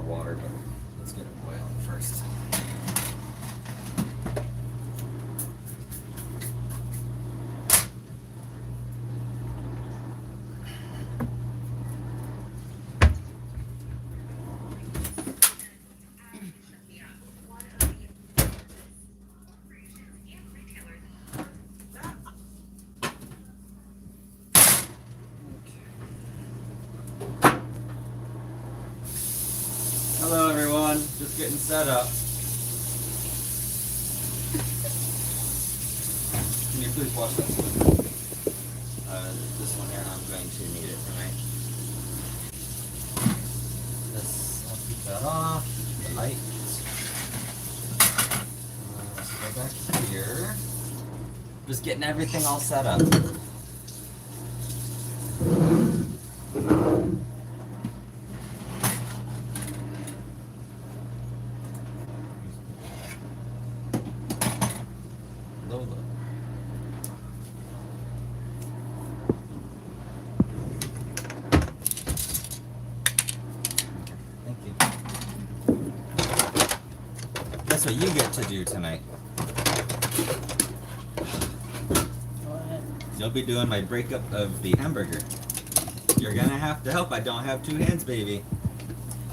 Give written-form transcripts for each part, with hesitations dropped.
water, but let's get it boiling first. Hello everyone, just getting set up. Can you please wash that one? This one here, I'm going to need it tonight. This, I'll keep that off. The light. Let's go back here. Just getting everything all set up. That's what you get to do tonight. You'll be doing my breakup of the hamburger. You're gonna have to help. I don't have two hands, baby.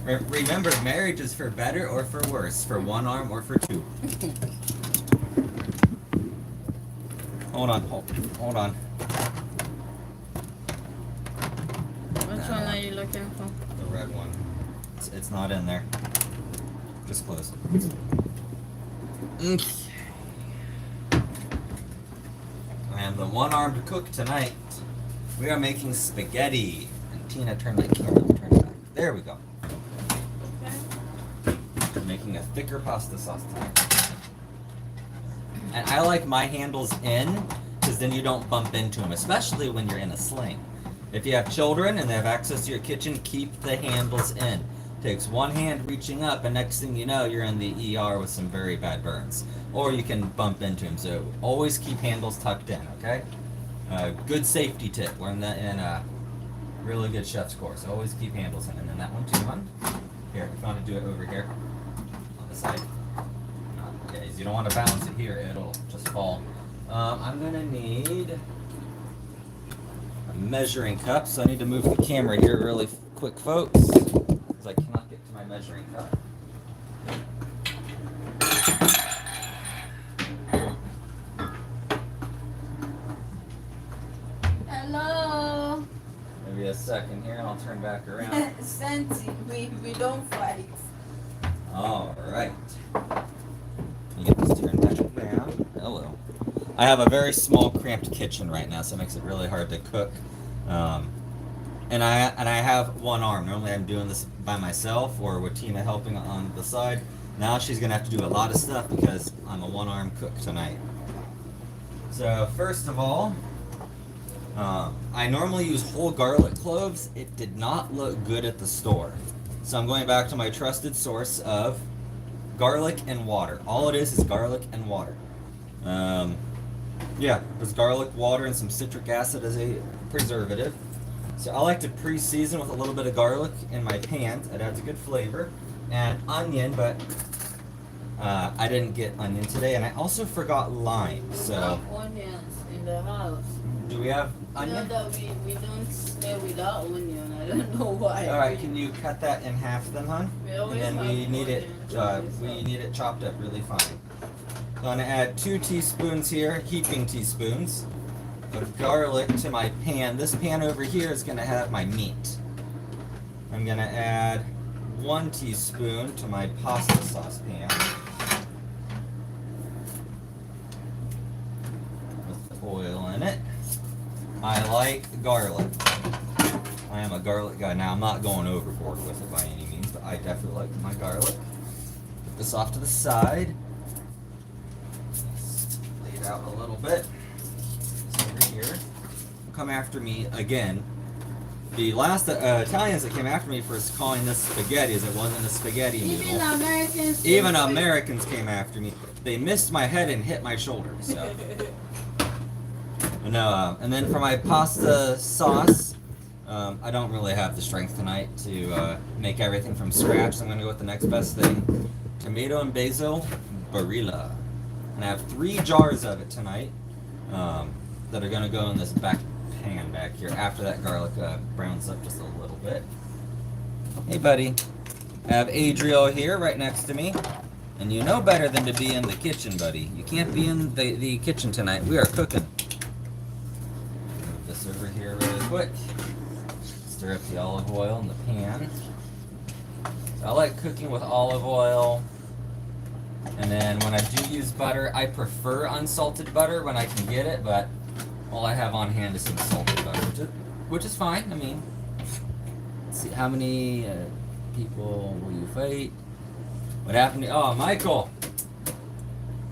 Remember, marriage is for better or for worse, for one arm or for two. Hold on, hold on. Which one are you looking for? The red one. It's not in there. Just close. Okay. I am the one-armed cook tonight. We are making spaghetti. And Tina, turn that camera, turn it back. There we go. We're making a thicker pasta sauce tonight. And I like my handles in, because then you don't bump into them, especially when you're in a sling. If you have children and they have access to your kitchen, keep the handles in. Takes one hand reaching up, and next thing you know, you're in the ER with some very bad burns. Or you can bump into them, so always keep handles tucked in, okay? Good safety tip. We're in a really good chef's course. Always keep handles in. And then that one too, hon. Here, if you want to do it over here, on the side. Okay, you don't want to balance it here, it'll just fall. I'm gonna need a measuring cup, so I need to move the camera here really quick, folks. I cannot get to my measuring cup. Hello. Maybe a second here and I'll turn back around. Santi, we don't fight. Alright. You get this turned back down. Hello. I have a very small cramped kitchen right now, so it makes it really hard to cook. And I have one arm. Normally I'm doing this by myself or with Tina helping on the side. Now she's gonna have to do a lot of stuff because I'm a one-arm cook tonight. So first of all, I normally use whole garlic cloves. It did not look good at the store. So I'm going back to my trusted source of garlic and water. All it is garlic and water. Yeah, there's garlic, water, and some citric acid as a preservative. So I like to pre-season with a little bit of garlic in my pan. It adds a good flavor. And onion, but I didn't get onion today. And I also forgot lime. So Onions in the house. do we have onion? You know that we don't stay without onion. I don't know why. All right, can you cut that in half then, hon? We always And then we have need it. onion. We need it chopped up really fine. So I'm gonna add 2 teaspoons here, heaping teaspoons, of garlic to my pan. This pan over here is gonna have my meat. I'm gonna add 1 teaspoon to my pasta sauce pan. With the oil in it. I like garlic. I am a garlic guy. Now I'm not going overboard with it by any means, but I definitely like my garlic. Put this off to the side. Lay it out a little bit. It's over here. Come after me again. The last Italians that came after me for calling this spaghetti, as it wasn't a spaghetti noodle. Even Americans. Even Americans came after me. They missed my head and hit my shoulder. So. No, and then for my pasta sauce, I don't really have the strength tonight to make everything from scratch, so I'm going to go with the next best thing. Tomato and basil barilla. And I have 3 jars of it tonight that are going to go in this back pan back here after that garlic browns up just a little bit. Hey, buddy. I have Adriel here right next to me. And you know better than to be in the kitchen, buddy. You can't be in the kitchen tonight. We are cooking. Move this over here really quick. Stir up the olive oil in the pan. So I like cooking with olive oil. And then when I do use butter, I prefer unsalted butter when I can get it, but all I have on hand is some salted butter, which is fine. I mean, let's see, how many people will you fight? What happened to, oh, Michael!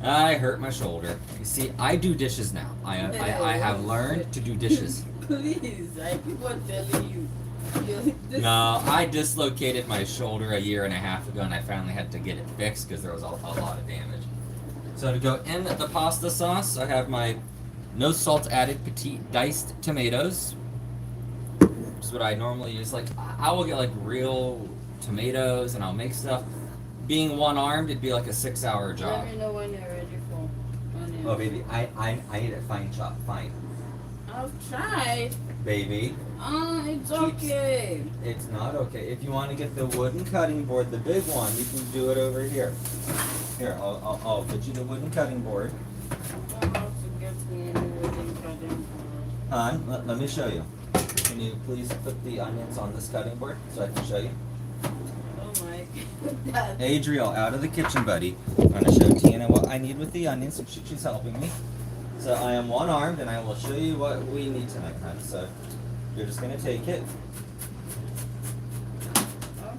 I hurt my shoulder. You see, I do dishes now. I have learned to do dishes. Please, I keep on telling you. No, I dislocated my shoulder a year and a half ago, and I finally had to get it fixed because there was a lot of damage. So to go in the pasta sauce, I have my no salt added petite diced tomatoes. Which is what I normally use. Like, I will get like real tomatoes and I'll make stuff. Being one-armed, it'd be like a 6-hour job. Let me know when you're ready for onions. Oh, baby, I need it fine chopped, fine. I've tried. Baby. It's okay. It's not okay. If you want to get the wooden cutting board, the big one, you can do it over here. Here, I'll get you the wooden cutting board. I don't have to get me any wooden cutting board. Hon, let me show you. Can you please put the onions on this cutting board so I can show you? Oh my god. Adriel, out of the kitchen, buddy. I'm going to show Tina what I need with the onions. She's helping me. So I am one-armed, and I will show you what we need tonight, hon. So you're just going to take it.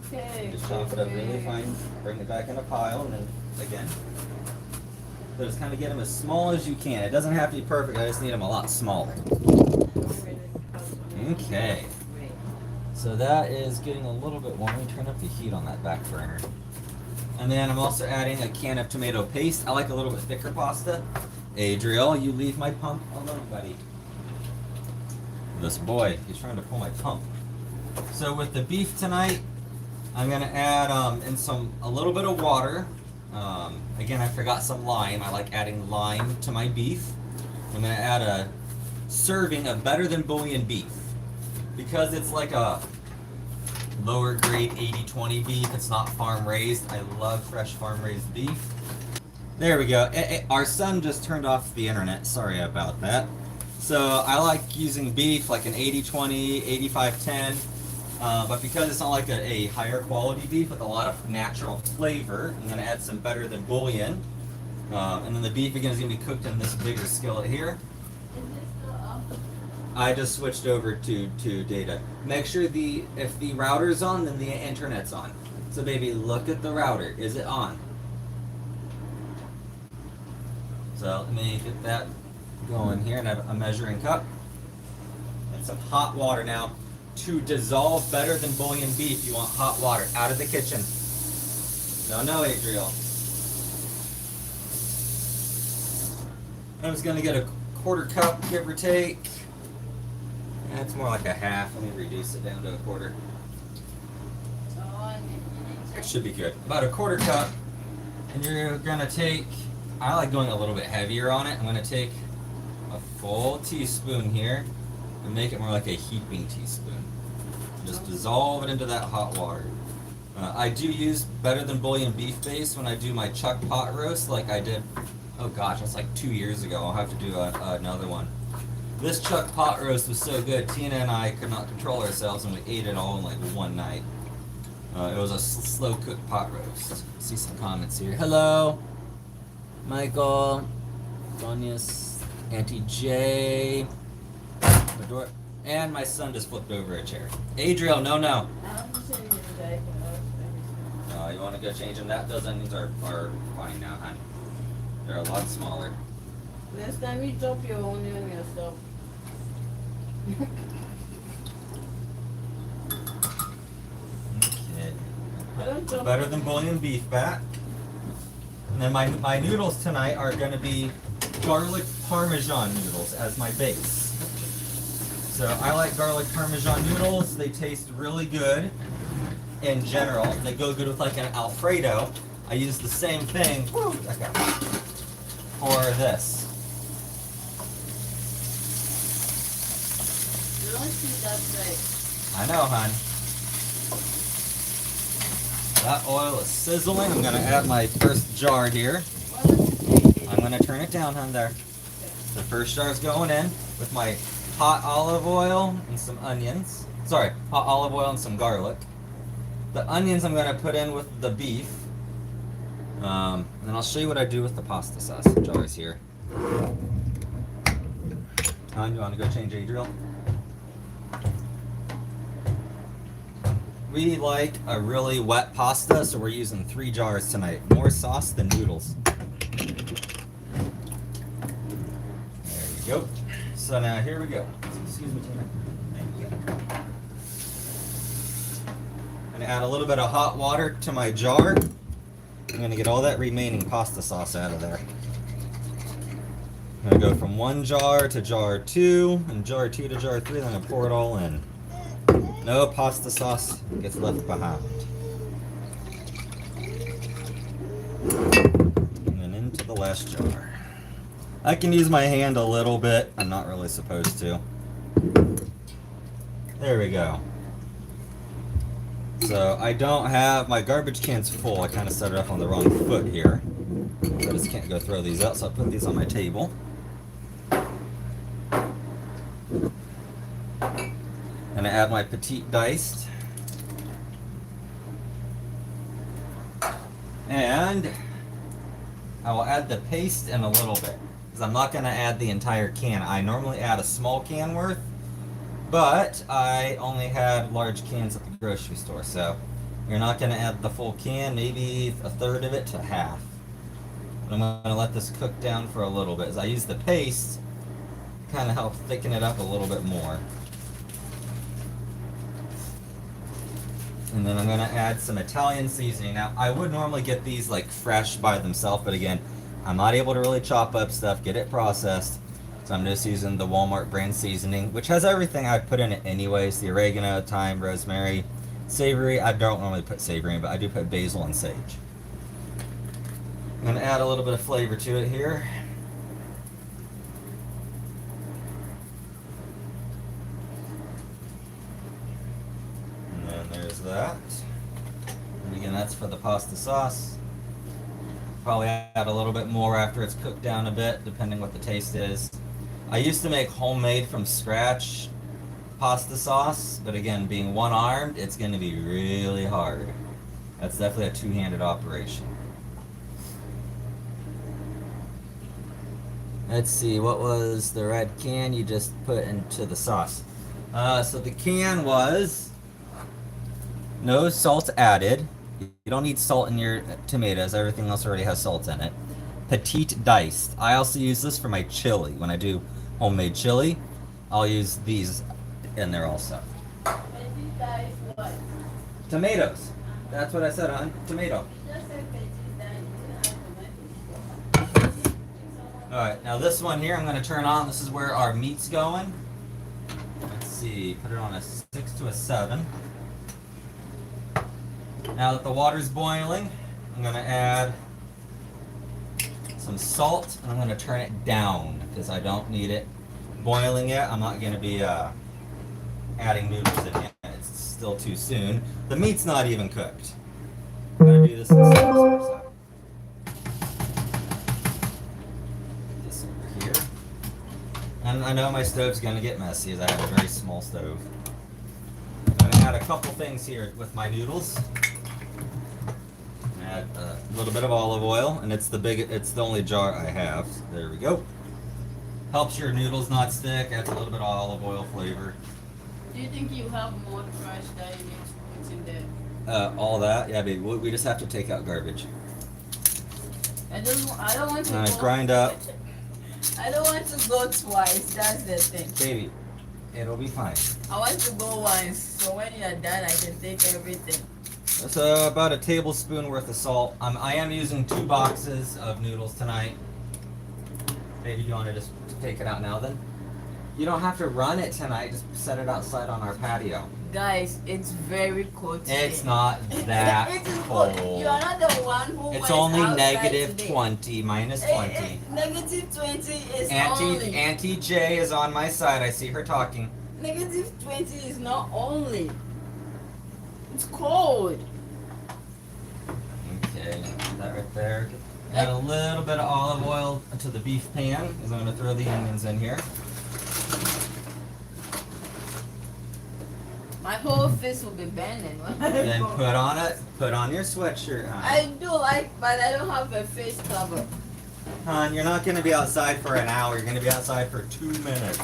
Okay. Just chop it up really fine. Bring it back in a pile, and then again. So just kind of get them as small as you can. It doesn't have to be perfect. I just need them a lot smaller. Okay. So that is getting a little bit warm. Let me turn up the heat on that back burner. And then I'm also adding a can of tomato paste. I like a little bit thicker pasta. Adriel, you leave my pump alone, buddy. This boy, he's trying to pull my pump. So with the beef tonight, I'm gonna add a little bit of water. Again, I forgot some lime. I like adding lime to my beef. I'm gonna add a serving of Better Than Bouillon beef. Because it's like a lower grade 80-20 beef, it's not farm raised. I love fresh farm raised beef. There we go. Our son just turned off the internet. Sorry about that. So I like using beef like an 80-20, 85-10. But because it's not like a higher quality beef with a lot of natural flavor, I'm going to add some Better Than Bouillon. And then the beef again is going to be cooked in this bigger skillet here. I just switched over to data. Make sure if the router's on, then the internet's on. So baby, look at the router. Is it on? So let me get that going here, and I have a measuring cup and some hot water. Now, to dissolve Better Than Bouillon beef, you want hot water out of the kitchen. No, Adriel. I'm just gonna get a 1/4 cup, give or take. That's more like a half. Let me reduce it down to a 1/4. It should be good. About a 1/4 cup, and you're gonna take. I like going a little bit heavier on it. I'm going to take a full teaspoon here and make it more like a heaping teaspoon. Just dissolve it into that hot water. I do use Better Than Bouillon beef base when I do my chuck pot roast like I did, oh gosh, that's like 2 years ago. I'll have to do another one. This chuck pot roast was so good, Tina and I could not control ourselves and we ate it all in like one night. It was a slow cooked pot roast. See some comments here. Hello! Michael, Donius, Auntie J, and my son just flipped over a chair. Adriel, no. You want to go change them? Those onions are fine now, hon. They're a lot smaller. Next time you chop your onion yourself. Okay. Better Than Bouillon beef back. And then my noodles tonight are going to be garlic parmesan noodles as my base. So I like garlic parmesan noodles. They taste really good in general. They go good with like an Alfredo. I use the same thing for this. You don't see that right. I know, hon. That oil is sizzling. I'm gonna add my first jar here. What is it? I'm gonna turn it down, hon, there. The first jar is going in with my hot olive oil and some onions. Sorry, hot olive oil and some garlic. The onions I'm gonna put in with the beef. And then I'll show you what I do with the pasta sauce jars here. Hon, you wanna go change Adriel? We like a really wet pasta, so we're using 3 jars tonight. More sauce than noodles. There we go. So now here we go. Excuse me, Tina. Thank you. I'm gonna add a little bit of hot water to my jar. I'm gonna get all that remaining pasta sauce out of there. I'm gonna go from 1 jar to jar 2, and jar 2 to jar 3, then I'm gonna pour it all in. No pasta sauce gets left behind. And then into the last jar. I can use my hand a little bit. I'm not really supposed to. There we go. So I don't have, my garbage can's full. I kind of set it up on the wrong foot here. I just can't go throw these out, so I'll put these on my table. I'm gonna add my petite diced. And I will add the paste in a little bit, because I'm not gonna add the entire can. I normally add a small can worth, but I only had large cans at the grocery store, so you're not gonna add the full can, maybe a third of it to half. And I'm gonna let this cook down for a little bit, as I use the paste to kind of help thicken it up a little bit more. And then I'm gonna add some Italian seasoning. Now, I would normally get these like fresh by themselves, but again, I'm not able to really chop up stuff, get it processed. So I'm just using the Walmart brand seasoning, which has everything I'd put in it anyways. The oregano, thyme, rosemary, savory. I don't normally put savory in, but I do put basil and sage. I'm gonna add a little bit of flavor to it here. That. And again, that's for the pasta sauce. Probably add a little bit more after it's cooked down a bit, depending what the taste is. I used to make homemade from scratch pasta sauce, but again, being one-armed, it's going to be really hard. That's definitely a two-handed operation. Let's see, what was the red can you just put into the sauce? So the can was no salt added. You don't need salt in your tomatoes. Everything else already has salt in it. Petite diced. I also use this for my chili. When I do homemade chili, I'll use these in there also. Petite diced what? Tomatoes. That's what I said, hon. Tomato. You just said petite diced. Alright, now this one here I'm going to turn on. This is where our meat's going. Let's see. Put it on a 6 to a 7. Now that the water's boiling, I'm going to add some salt, and I'm going to turn it down because I don't need it boiling yet. I'm not going to be adding noodles in yet. It's still too soon. The meat's not even cooked. I'm going to do this in steps. So. Put this over here. And I know my stove's going to get messy as I have a very small stove. I'm going to add a couple things here with my noodles. Add a little bit of olive oil, and it's the only jar I have. So there we go. Helps your noodles not stick. Adds a little bit of olive oil flavor. Do you think you have more trash that you need to put in there? All that, yeah, baby. We just have to take out garbage. I don't want to go. Grind up, I don't want to go twice. That's the thing. baby. It'll be fine. I want to go once, so when you're done, I can take everything. So about a tablespoon worth of salt. I am using 2 boxes of noodles tonight. Baby, do you want to just take it out now then? You don't have to run it tonight. Just set it outside on our patio. Guys, it's very cold today. It's not that It is cold. You are not the one who It's went only outside negative today. 20, minus 20. Negative 20 is only. Auntie J is on my side. I see her talking. Negative 20 is not only. It's cold. Okay, put that right there. Add a little bit of olive oil to the beef pan, because I'm going to throw the onions in here. My whole face will be bending. Then put on your sweatshirt, hon. I do like, but I don't have a face cover. Hon, you're not going to be outside for an hour. You're going to be outside for 2 minutes.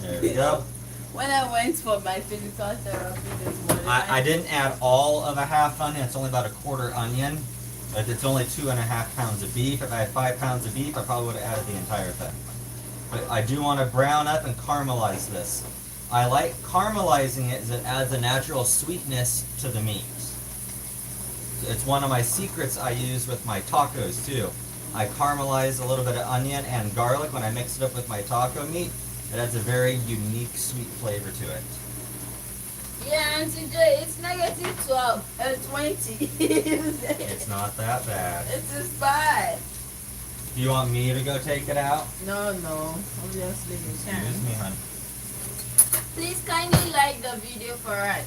There we go. When I went for my physical therapy this morning, I didn't add all of a half onion. It's only about a quarter onion. But it's only 2.5 pounds of beef. If I had 5 pounds of beef, I probably would have added the entire thing. But I do want to brown up and caramelize this. I like caramelizing it as it adds a natural sweetness to the meat. It's one of my secrets I use with my tacos too. I caramelize a little bit of onion and garlic when I mix it up with my taco meat. It adds a very unique sweet flavor to it. yeah, and today it's negative 12 and 20. It's not that bad. It's just bad. Do you want me to go take it out? No, obviously you can. Excuse me, hon. Please kindly like the video for us.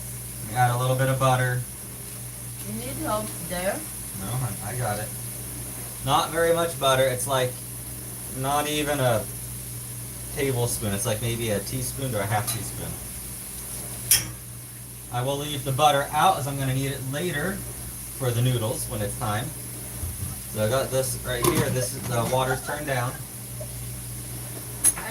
Add a little bit of butter. You need help there? No, hon, I got it. Not very much butter. It's like not even a tablespoon. It's like maybe a teaspoon to a half teaspoon. I will leave the butter out as I'm going to need it later for the noodles when it's time. So I got this right here. This is the water's turned down.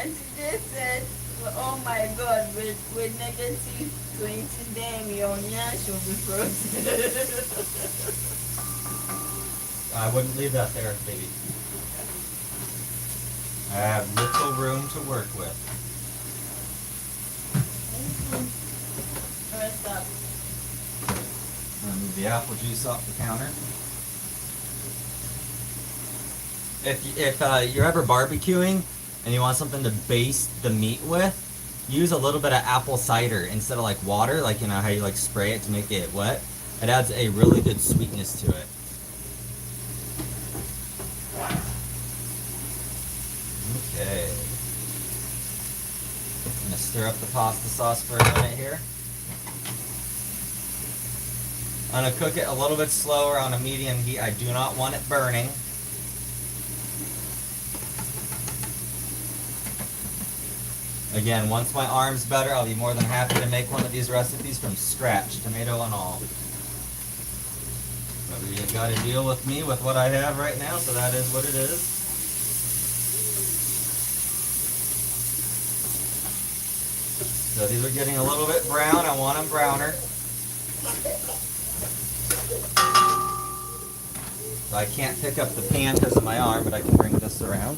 And today said, well, oh my God, with negative 20, then your nyash will be frozen. I wouldn't leave that there, baby. I have little room to work with. First up. Move the apple juice off the counter. If you're ever barbecuing and you want something to baste the meat with, use a little bit of apple cider instead of like water, like you know how you like spray it to make it wet. It adds a really good sweetness to it. Okay. I'm gonna stir up the pasta sauce for a minute here. I'm gonna cook it a little bit slower on a medium heat. I do not want it burning. Again, once my arm's better, I'll be more than happy to make one of these recipes from scratch, tomato and all. But you gotta deal with me with what I have right now, so that is what it is. So these are getting a little bit brown. I want them browner. So I can't pick up the pan because of my arm, but I can bring this around.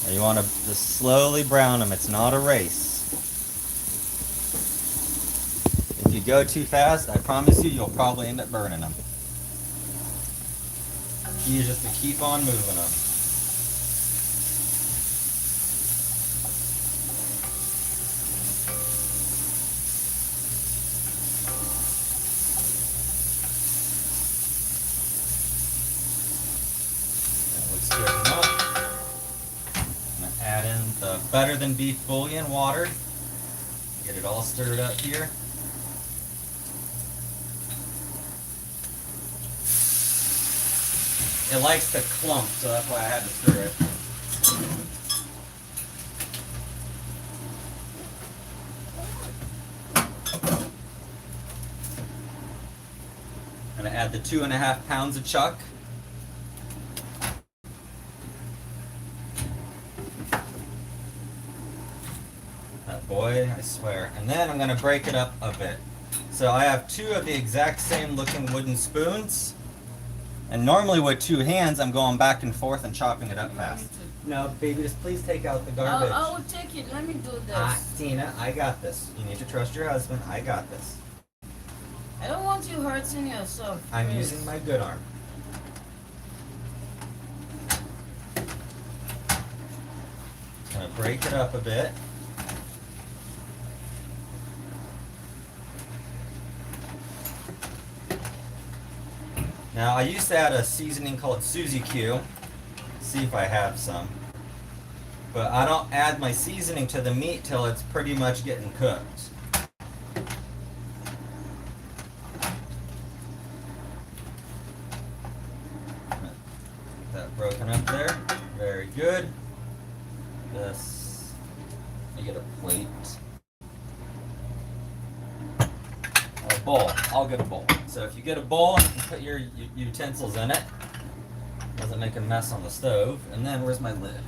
And you want to just slowly brown them. It's not a race. If you go too fast, I promise you, you'll probably end up burning them. You just to keep on moving them. That looks good enough. Add in the better than beef bouillon water. Get it all stirred up here. It likes to clump, so that's why I had to stir it. I'm gonna add the 2.5 pounds of chuck. Boy, I swear. And then I'm going to break it up a bit. So I have 2 of the exact same looking wooden spoons. And normally with 2 hands, I'm going back and forth and chopping it up fast. No, baby, just please take out the garbage. I will take it. Let me do this. Tina, I got this. You need to trust your husband. I got this. I don't want you hurting yourself. I'm please. using my good arm. gonna break it up a bit. Now I used to add a seasoning called Suzy Q. See if I have some. But I don't add my seasoning to the meat till it's pretty much getting cooked. That broken up there. Very good. This, let me get a plate. A bowl. I'll get a bowl. So if you get a bowl, you can put your utensils in it. Doesn't make a mess on the stove. And then where's my lid?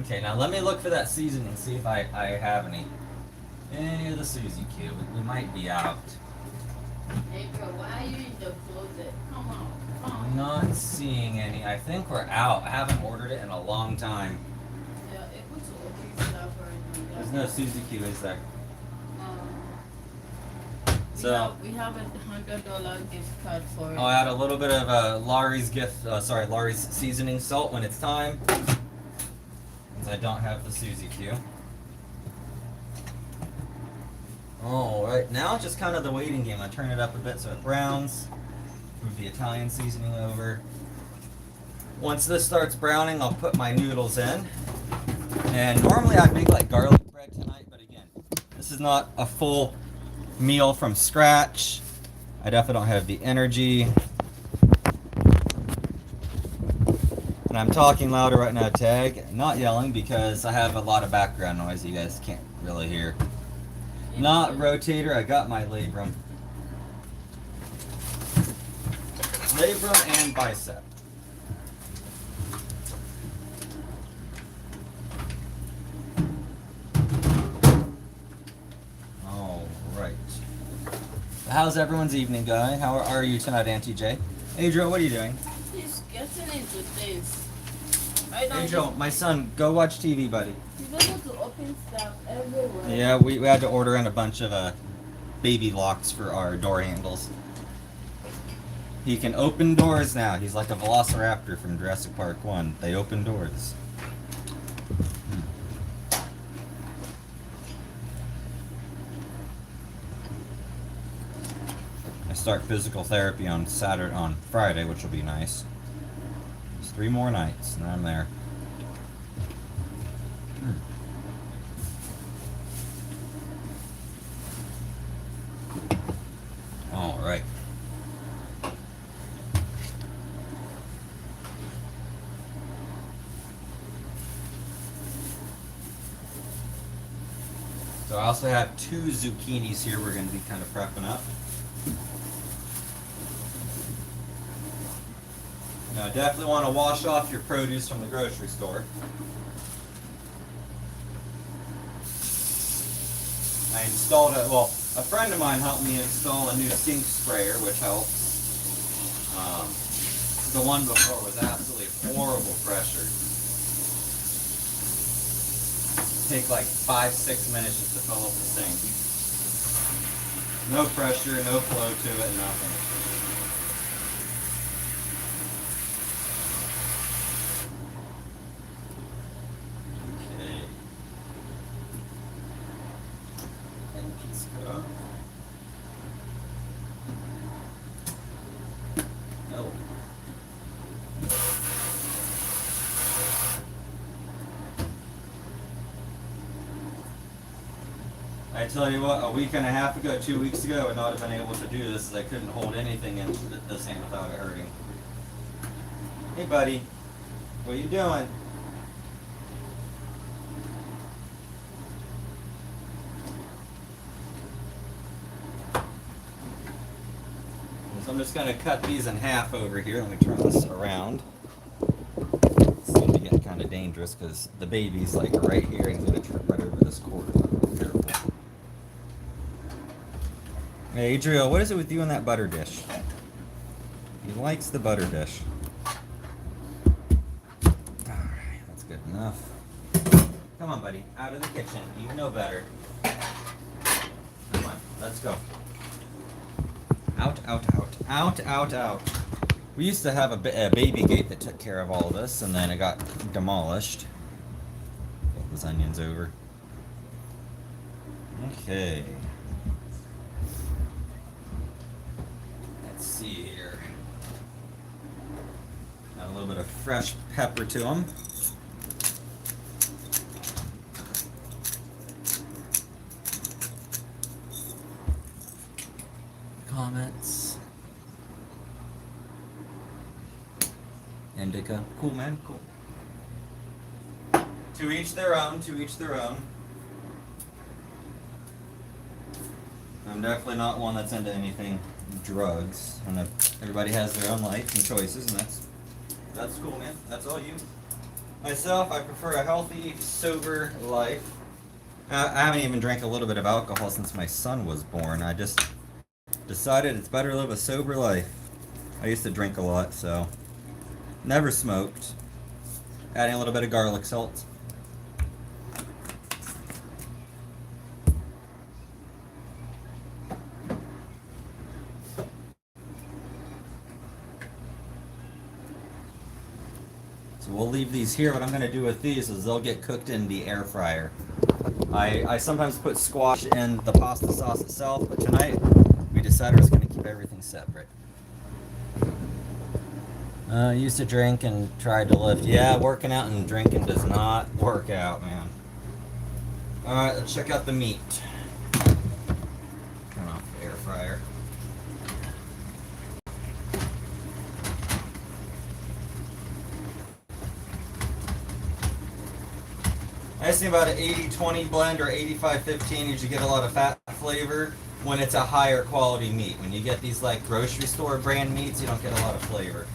Okay, now let me look for that seasoning, see if I have any of the Suzy Q. We might be out. Hey girl, why are you in the closet? Come on, come on. I'm not seeing any. I think we're out. I haven't ordered it in a long time. Yeah, able to open stuff right There's no Suzy Q, is there? So we have $100 gift card for it. I'll add a little bit of Laurie's Laurie's seasoning salt when it's time. Since I don't have the Suzy Q. Alright, now just kind of the waiting game. I turn it up a bit so it browns. Move the Italian seasoning over. Once this starts browning, I'll put my noodles in. And normally I'd make like garlic bread tonight, but again, this is not a full meal from scratch. I definitely don't have the energy. And I'm talking louder right now, Tag. Not yelling because I have a lot of background noise you guys can't really hear. Not rotator, I got my labrum. Labrum and bicep. Alright. How's everyone's evening going? How are you tonight, Auntie J? Adriel, what are you doing? He's getting into things. Adriel, my son, go watch TV, buddy. He's able to open stuff everywhere. Yeah, we had to order in a bunch of baby locks for our door handles. He can open doors now. He's like a velociraptor from Jurassic Park 1. They open doors. I start physical therapy on Friday, which will be nice. 3 more nights, and I'm there. All right. So I also have 2 zucchinis here we're going to be kind of prepping up. Now, definitely want to wash off your produce from the grocery store. I installed a friend of mine helped me install a new sink sprayer, which helps. The one before was absolutely horrible pressure. Take like 5-6 minutes just to fill up the sink. No pressure, no flow to it, nothing. I tell you what, a week and a half ago, 2 weeks ago, I would not have been able to do this as I couldn't hold anything in this hand without it hurting. Hey buddy, what are you doing? So I'm just going to cut these in half over here. Let me turn this around. It's going to get kind of dangerous because the baby's like right here and he's going to trip right over this cord. Careful. Hey, Adriel, what is it with you and that butter dish? He likes the butter dish. Alright, that's good enough. Come on, buddy. Out of the kitchen. You know better. Come on, let's go. Out, out, out. Out, out, out. We used to have a baby gate that took care of all this, and then it got demolished. Flip those onions over. Okay. Let's see here. Add a little bit of fresh pepper to them. Comments. Indica. Cool, man. Cool. To each their own. To each their own. I'm definitely not one that's into anything drugs. And everybody has their own life and choices, and that's cool, man. That's all you. Myself, I prefer a healthy, sober life. I haven't even drank a little bit of alcohol since my son was born. I just decided it's better to live a sober life. I used to drink a lot, so never smoked. Adding a little bit of garlic salt. So we'll leave these here. What I'm going to do with these is they'll get cooked in the air fryer. I sometimes put squash in the pasta sauce itself, but tonight we decided we're just going to keep everything separate. Used to drink and tried to lift. Yeah, working out and drinking does not work out, man. Alright, let's check out the meat. Turn off the air fryer. I just think about an 80-20 blend or 85-15, you should get a lot of fat flavor when it's a higher quality meat. When you get these like grocery store brand meats, you don't get a lot of flavor.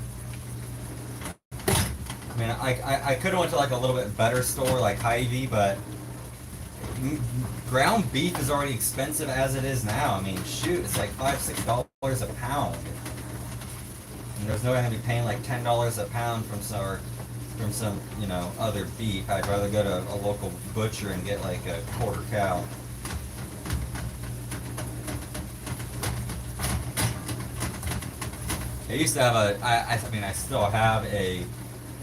I mean, I could have went to like a little bit better store like Hy-Vee, but ground beef is already expensive as it is now. I mean, shoot, it's like $5-6 a pound. And there's no way I'm gonna be paying like $10 a pound from some, you know, other beef. I'd rather go to a local butcher and get like a quarter cow. I used to have I mean, I still have a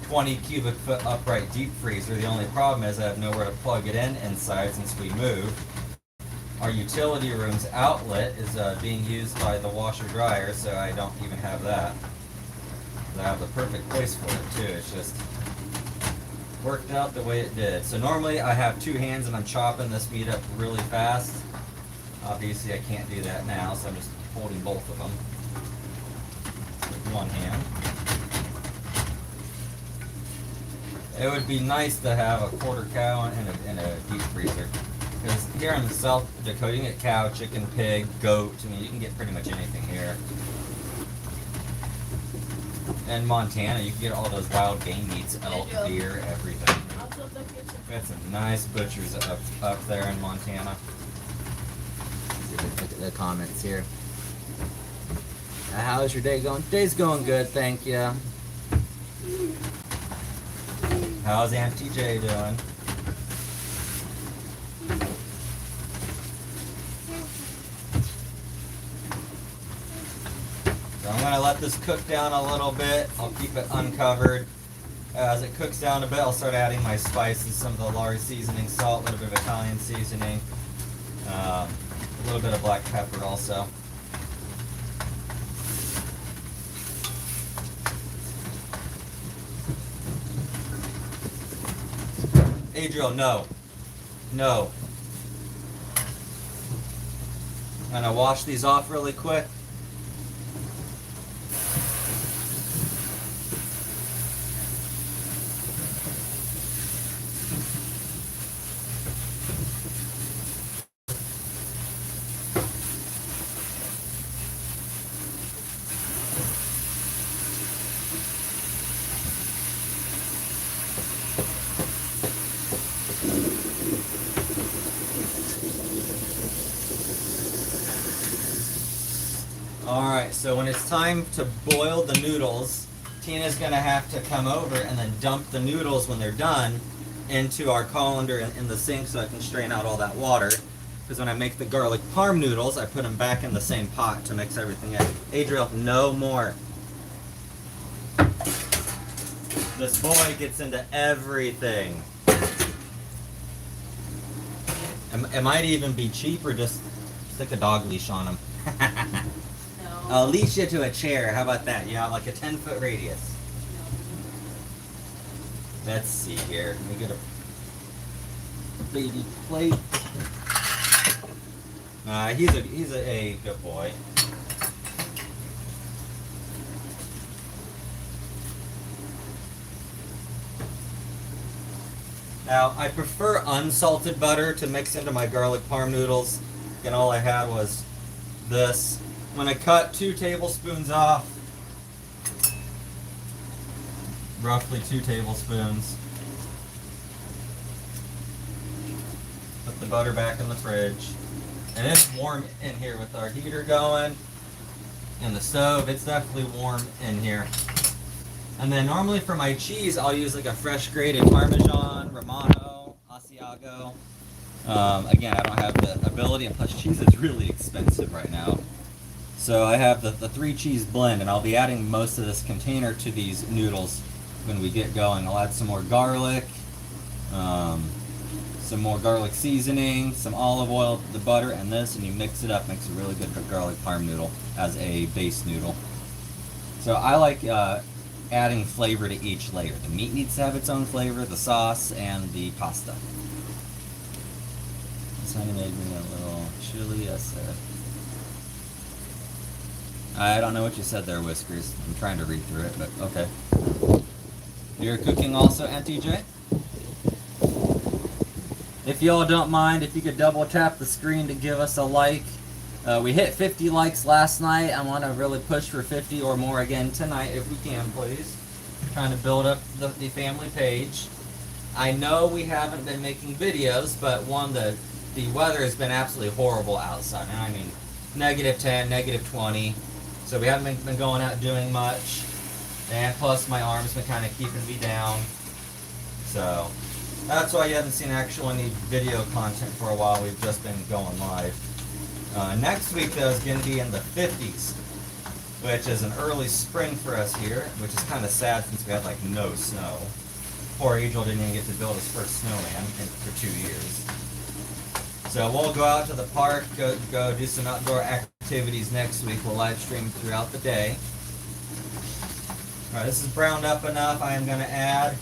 20 cubic foot upright deep freezer. The only problem is I have nowhere to plug it in inside since we moved. Our utility room's outlet is being used by the washer dryer, so I don't even have that. I have the perfect place for it too. It's just worked out the way it did. So normally I have two hands and I'm chopping this meat up really fast. Obviously I can't do that now, so I'm just holding both of them with one hand. It would be nice to have a quarter cow in a deep freezer. Because here in South Dakota, you can get cow, chicken, pig, goat. I mean, you can get pretty much anything here. In Montana, you can get all those wild game meats, elk, deer, everything. We got some nice butchers up there in Montana. Look at the comments here. How's your day going? Day's going good, thank you. How's Aunt TJ doing? So I'm gonna let this cook down a little bit. I'll keep it uncovered. As it cooks down a bit, I'll start adding my spices, some of the Lari seasoning, salt, a little bit of Italian seasoning, a little bit of black pepper also. Adriel, no. No. I'm gonna wash these off really quick. Alright, so when it's time to boil the noodles, Tina's going to have to come over and then dump the noodles when they're done into our colander in the sink so I can strain out all that water. Because when I make the garlic parm noodles, I put them back in the same pot to mix everything in. Adriel, no more. This boy gets into everything. It might even be cheaper just stick a dog leash on him. No. I'll leash you to a chair. How about that? Yeah, like a 10-foot radius. Let's see here. Let me get a baby plate. He's a good boy. Now, I prefer unsalted butter to mix into my garlic parm noodles. And all I had was this. I'm going to cut 2 tablespoons off. Roughly 2 tablespoons. Put the butter back in the fridge. And it's warm in here with our heater going. And the stove, it's definitely warm in here. And then normally for my cheese, I'll use like a fresh grated Parmesan, Romano, Asiago. Again, I don't have the ability, and plus cheese is really expensive right now. So I have the 3 cheese blend, and I'll be adding most of this container to these noodles when we get going. I'll add some more garlic, some more garlic seasoning, some olive oil, the butter, and this, and you mix it up. Makes a really good garlic parm noodle as a base noodle. So I like adding flavor to each layer. The meat needs to have its own flavor, the sauce, and the pasta. This honey made me a little chili, I said. I don't know what you said there, Whiskers. I'm trying to read through it, but okay. You're cooking also, Auntie J? If y'all don't mind, if you could double tap the screen to give us a like. We hit 50 likes last night. I want to really push for 50 or more again tonight, if we can, please. Trying to build up the family page. I know we haven't been making videos, but the weather has been absolutely horrible outside. I mean, -10, -20. So we haven't been going out doing much. And plus my arm's been kind of keeping me down. So that's why you haven't seen actual any video content for a while. We've just been going live. Next week though is going to be in the 50s, which is an early spring for us here, which is kind of sad since we had like no snow. Poor Angel didn't even get to build his first snowman for 2 years. So we'll go out to the park, go do some outdoor activities next week. We'll live stream throughout the day. Alright, this is browned up enough. I am going to add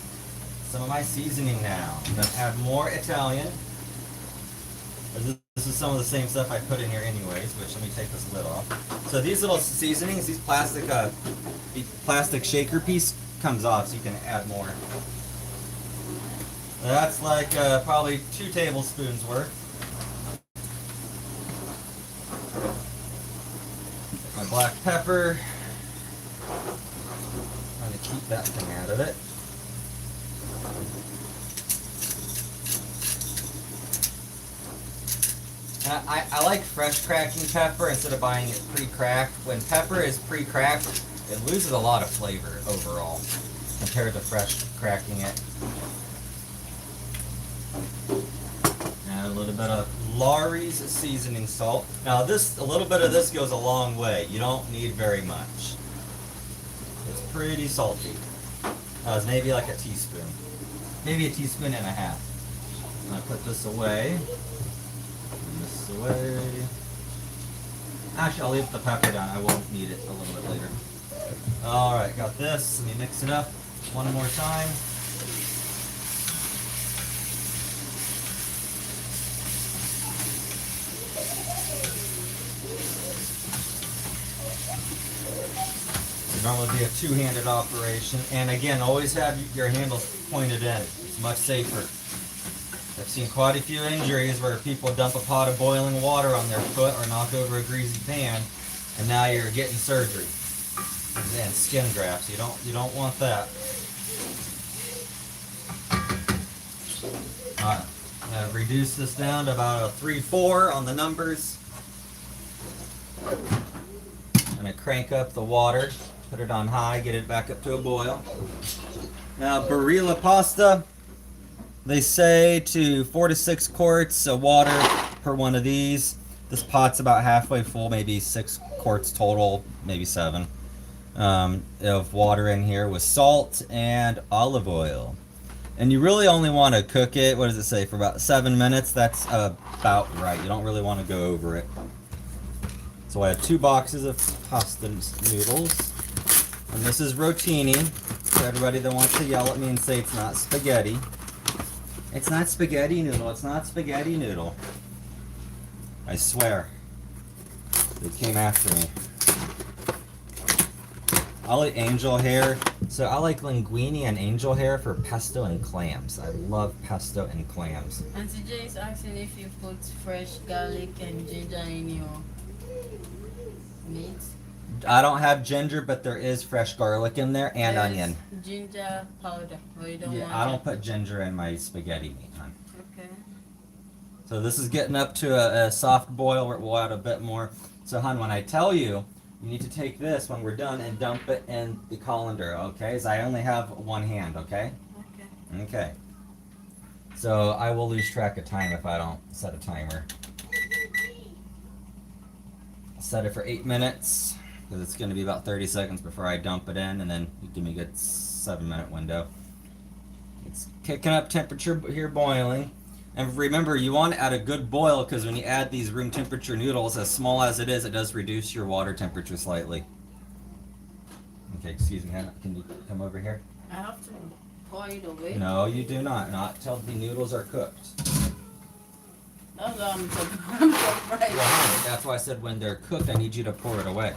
some of my seasoning now. I'm going to add more Italian. This is some of the same stuff I put in here anyways, which let me take this lid off. So these little seasonings, these plastic shaker piece comes off, so you can add more. That's like probably 2 tablespoons worth. My black pepper. Trying to keep that thing out of it. I like fresh cracking pepper instead of buying it pre-cracked. When pepper is pre-cracked, it loses a lot of flavor overall compared to fresh cracking it. Add a little bit of Lawry's seasoning salt. Now a little bit of this goes a long way. You don't need very much. It's pretty salty. It's maybe like a teaspoon. Maybe a teaspoon and a half. I'm going to put this away. Away. Actually, I'll leave the pepper down. I won't need it a little bit later. Alright, got this. Let me mix it up one more time. It normally be a two-handed operation. And again, always have your handles pointed in. It's much safer. I've seen quite a few injuries where people dump a pot of boiling water on their foot or knock over a greasy pan, and now you're getting surgery and skin grafts. You don't want that. All right, I'm gonna reduce this down to about a 3-4 on the numbers. I'm gonna crank up the water, put it on high, get it back up to a boil. Now, Barilla pasta. They say to 4 to 6 quarts of water per one of these. This pot's about halfway full, maybe 6 quarts total, maybe 7. of water in here with salt and olive oil. And you really only want to cook it, what does it say, for about 7 minutes? That's about right. You don't really want to go over it. So I have 2 boxes of pasta noodles. And this is rotini. For everybody that wants to yell at me and say it's not spaghetti. It's not spaghetti noodle. It's not spaghetti noodle. I swear. They came after me. I like angel hair. So I like linguine and angel hair for pesto and clams. I love pesto and clams. Auntie Jay is asking if you put fresh garlic and ginger in your meat. I don't have ginger, but there is fresh garlic in there and There's onion. ginger powder. Or you don't Yeah, want I don't it? put ginger in my spaghetti meat, hon. Okay. So this is getting up to a soft boil. We'll add a bit more. So, hon, when I tell you, you need to take this when we're done and dump it in the colander, okay? As I only have one hand, okay? Okay. Okay. So I will lose track of time if I don't set a timer. I'll set it for 8 minutes because it's going to be about 30 seconds before I dump it in, and then you give me a good 7-minute window. It's kicking up temperature here, boiling. And remember, you want it at a good boil because when you add these room temperature noodles, as small as it is, it does reduce your water temperature slightly. Okay, excuse me, Hannah. Can you come over here? I have to pour it away. No, you do not. Not till the noodles are cooked. That's what I'm surprised. Well, honey, that's why I said when they're cooked, I need you to pour it away.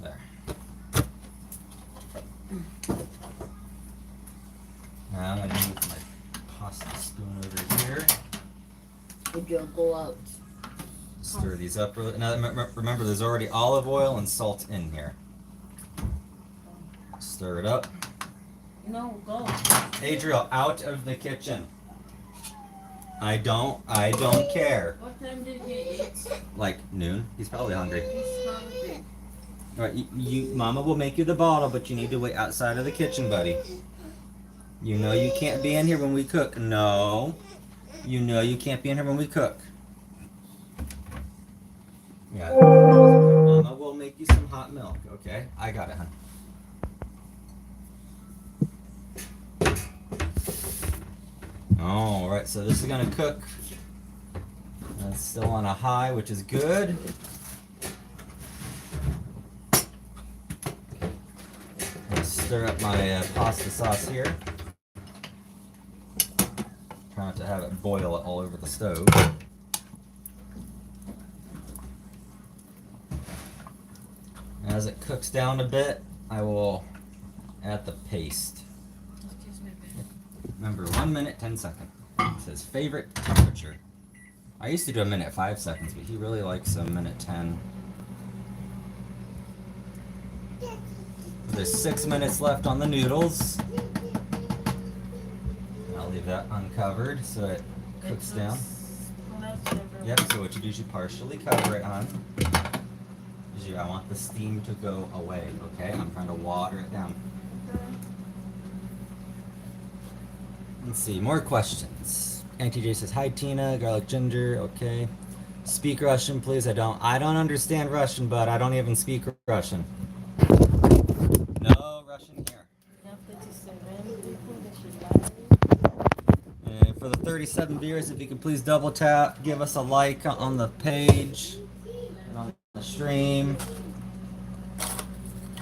There. Now I'm going to move my pasta spoon over here. It will go out. Stir these up. Now remember, there's already olive oil and salt in here. Stir it up. No, go. Adriel, out of the kitchen. I don't care. What time did he eat? Like noon. He's probably hungry. He's hungry. All right, Mama will make you the bottle, but you need to wait outside of the kitchen, buddy. You know you can't be in here when we cook. No. You know you can't be in here when we cook. Yeah. Mama will make you some hot milk, okay? I got it, hon. Alright, so this is gonna cook. It's still on a high, which is good. Let's stir up my pasta sauce here. Try not to have it boil all over the stove. As it cooks down a bit, I will add the paste. Excuse me, babe. Remember, 1 minute, 10 seconds. It says favorite temperature. I used to do a minute 5 seconds, but he really likes a minute 10. There's 6 minutes left on the noodles. I'll leave that uncovered so it cooks down. Yep, so what you do is you partially cover it on. I want the steam to go away, okay? I'm trying to water it down. Let's see, more questions. Auntie J says, hi Tina, garlic ginger, okay. Speak Russian, please. I don't understand Russian, but I don't even speak Russian. No Russian here. And for the 37 viewers, if you could please double tap, give us a like on the page and on the stream.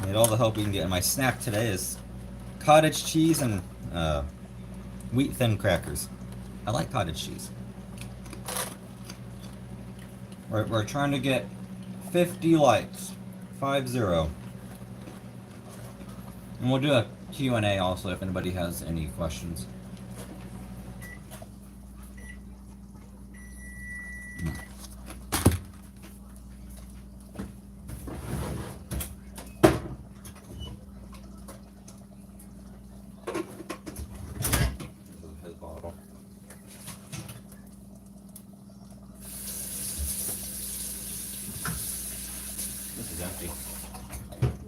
I need all the help we can get. And my snack today is cottage cheese and wheat thin crackers. I like cottage cheese. We're trying to get 50 likes. 50. And we'll do a Q&A also if anybody has any questions. His bottle. This is empty.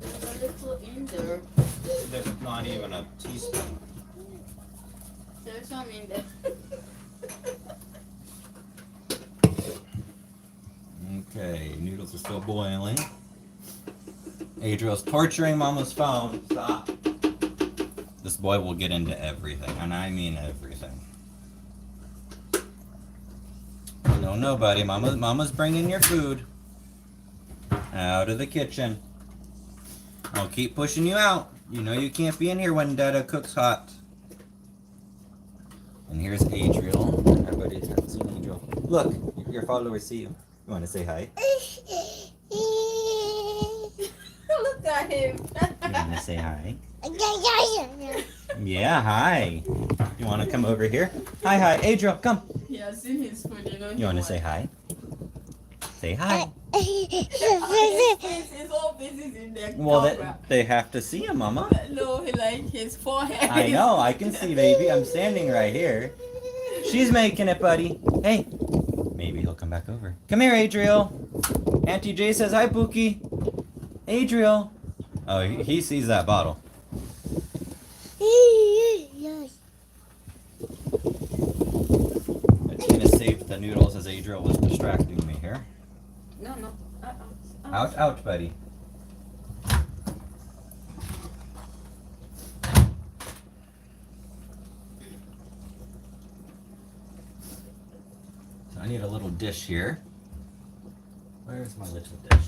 There's a little in there. There's not even a teaspoon. There's some in there. Okay, noodles are still boiling. Adriel's torturing Mama's phone. Stop. This boy will get into everything, and I mean everything. No, nobody. Mama's bringing your food out of the kitchen. I'll keep pushing you out. You know you can't be in here when Dada cooks hot. And here's Adriel. Everybody hasn't seen Adriel. Look, your followers see you. You want to say hi? Look at him. You want to say hi? Yeah, hi. You want to come over here? Hi, Adriel, come. He has seen his food, you know. You want to say hi? Say hi. His whole face is in the camera. They have to see him, Mama. No, he like his forehead. I know, I can see, baby. I'm standing right here. She's making it, buddy. Hey, maybe he'll come back over. Come here, Adriel. Auntie Jay says hi, Pookie. Adriel. Oh, he sees that bottle. Tina saved the noodles as Adriel was distracting me here. No. Out, buddy. So I need a little dish here. Where's my little dish?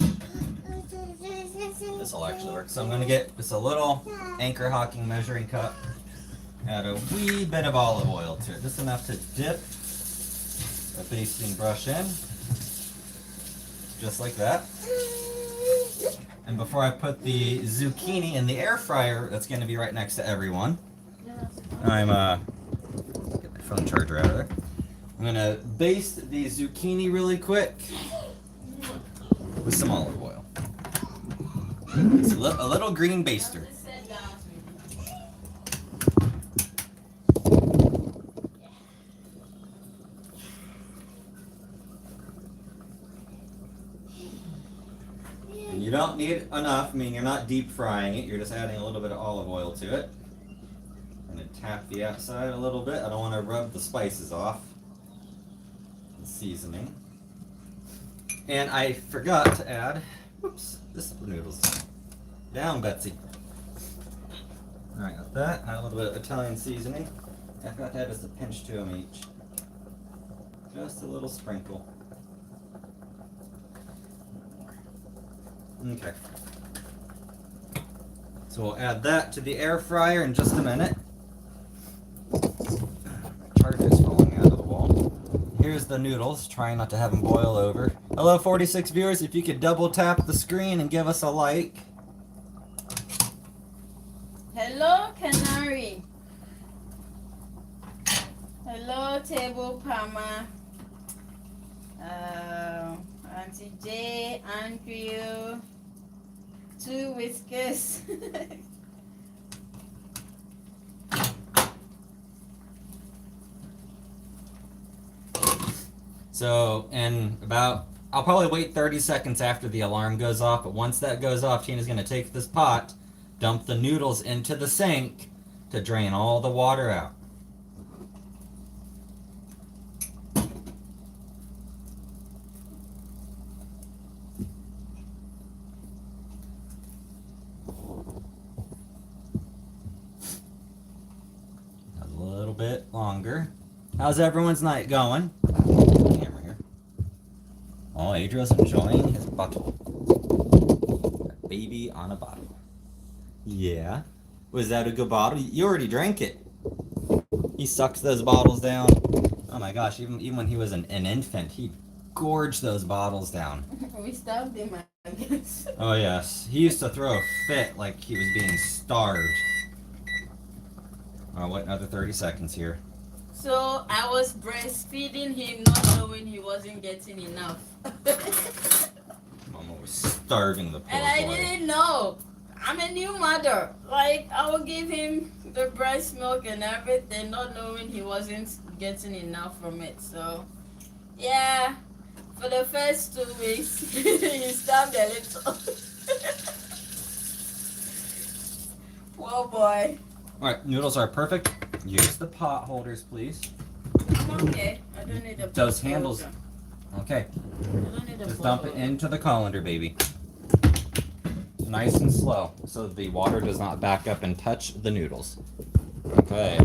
This will actually work. So I'm going to get just a little anchor hocking measuring cup. Add a wee bit of olive oil to it. Just enough to dip a basting brush in. Just like that. And before I put the zucchini in the air fryer, that's going to be right next to everyone. I'm get my phone charger out of there. I'm going to baste the zucchini really quick with some olive oil. It's a little green baster. And you don't need enough. I mean, you're not deep frying it. You're just adding a little bit of olive oil to it. I'm going to tap the outside a little bit. I don't want to rub the spices off. The seasoning. And I forgot to add, whoops, this is the noodles. Down, Betsy. Alright, got that. Add a little bit of Italian seasoning. I forgot to add just a pinch to them each. Just a little sprinkle. Okay. So we'll add that to the air fryer in just a minute. Charger's falling out of the wall. Here's the noodles, trying not to have them boil over. Hello 46 viewers, if you could double tap the screen and give us a like. Hello, Canary. Hello, Table Palmer. Auntie J, Andrew, 2 whiskers. So, I'll probably wait 30 seconds after the alarm goes off, but once that goes off, Tina's going to take this pot, dump the noodles into the sink to drain all the water out. A little bit longer. How's everyone's night going? Camera here. Oh, Adriel's enjoying his bottle. A baby on a bottle. Yeah. Was that a good bottle? You already drank it. He sucks those bottles down. Oh my gosh, even when he was an infant, he gorged those bottles down. We stopped him, I guess. Oh yes. He used to throw a fit like he was being starved. Oh, wait, another 30 seconds here. So I was breastfeeding him, not knowing he wasn't getting enough. Mama was starving the poor And I boy. didn't know. I'm a new mother. Like, I will give him the breast milk and everything, not knowing he wasn't getting enough from it. So, yeah, for the first 2 weeks, he starved a little. Poor boy. Alright, noodles are perfect. Use the pot holders, please. I'm okay. I don't need a Those handles. holder. Okay. I don't need a Just pot dump it holder. into the colander, baby. nice and slow so the water does not back up and touch the noodles. Okay.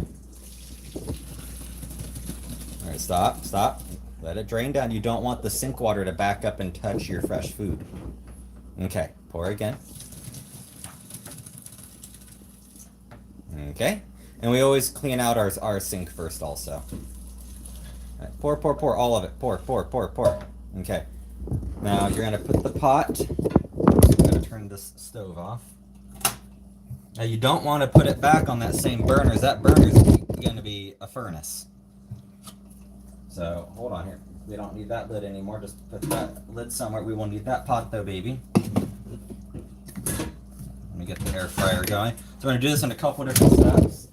All right, stop. Let it drain down. You don't want the sink water to back up and touch your fresh food. Okay, pour again. Okay, and we always clean out our sink first also. All right, pour, all of it. Pour. Okay, now you're gonna put the pot. I'm gonna turn this stove off. Now you don't want to put it back on that same burner, as that burner is gonna be a furnace. So hold on here. We don't need that lid anymore. Just put that lid somewhere. We will need that pot though, baby. Let me get the air fryer going. So we're gonna do this in a couple different steps.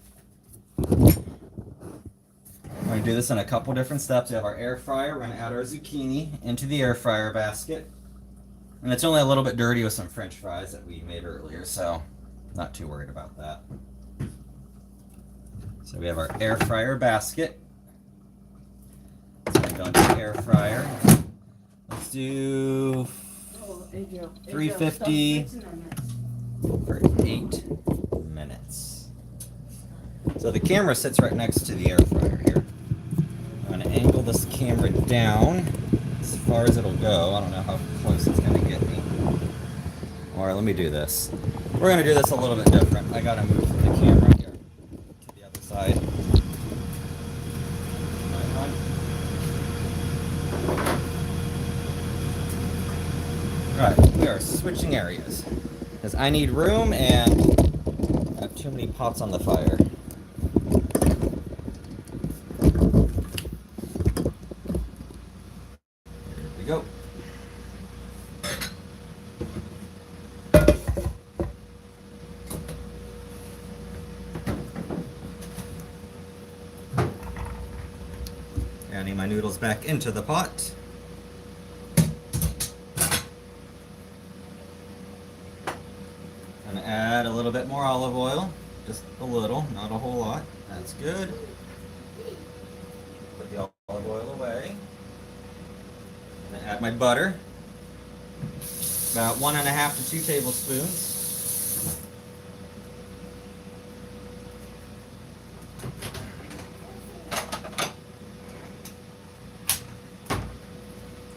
We're gonna do this in a couple different steps. We have our air fryer. We're gonna add our zucchini into the air fryer basket. And it's only a little bit dirty with some French fries that we made earlier, so not too worried about that. So we have our air fryer basket. It's gonna go into the air fryer. Let's do 350 for 8 minutes. So the camera sits right next to the air fryer here. I'm gonna angle this camera down as far as it'll go. I don't know how close it's gonna get me. Or let me do this. We're gonna do this a little bit different. I gotta move the camera here to the other side. Right, we are switching areas because I need room and I have too many pots on the fire. Here we go. Adding my noodles back into the pot. Gonna add a little bit more olive oil, just a little, not a whole lot. That's good. Put the olive oil away. Gonna add my butter, about 1.5 to 2 tablespoons.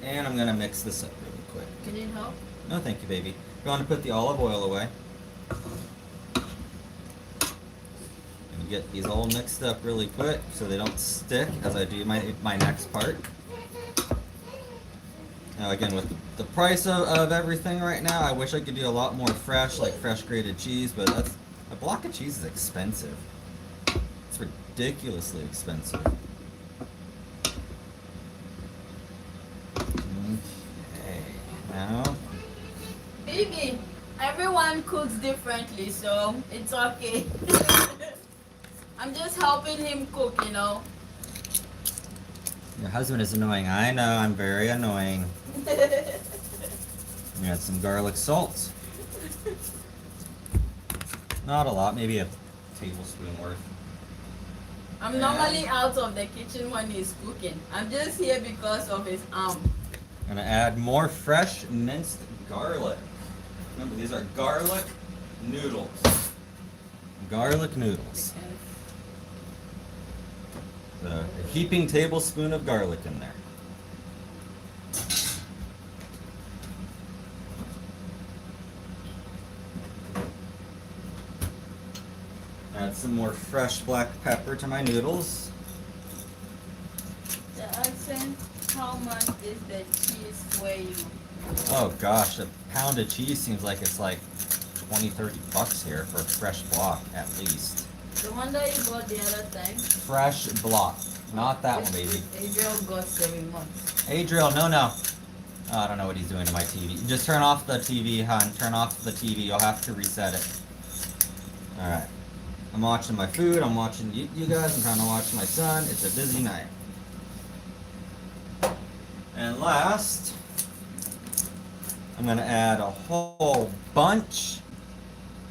And I'm gonna mix this up really quick. You need help? No, thank you, baby. I'm going to put the olive oil away. And get these all mixed up really quick so they don't stick as I do my next part. Now again, with the price of everything right now, I wish I could do a lot more fresh, like fresh grated cheese, but a block of cheese is expensive. It's ridiculously expensive. Okay, now. Baby, everyone cooks differently, so it's okay. I'm just helping him cook, you know. Your husband is annoying. I know, I'm very annoying. We add some garlic salt. Not a lot, maybe a tablespoon worth. I'm normally out of the kitchen when he's cooking. I'm just here because of his arm. Gonna add more fresh minced garlic. Remember, these are garlic noodles. Garlic noodles. So, a heaping tablespoon of garlic in there. Add some more fresh black pepper to my noodles. The accent, how much is the cheese for you? Oh gosh, a pound of cheese seems like it's like 20-30 bucks here for a fresh block at least. The one that you bought the other time? Fresh block, not that one, baby. Adriel got 7 months. Adriel, no. Oh, I don't know what he's doing to my TV. Just turn off the TV, hon. Turn off the TV. You'll have to reset it. Alright. I'm watching my food. I'm watching you guys. I'm trying to watch my son. It's a busy night. And last, I'm going to add a whole bunch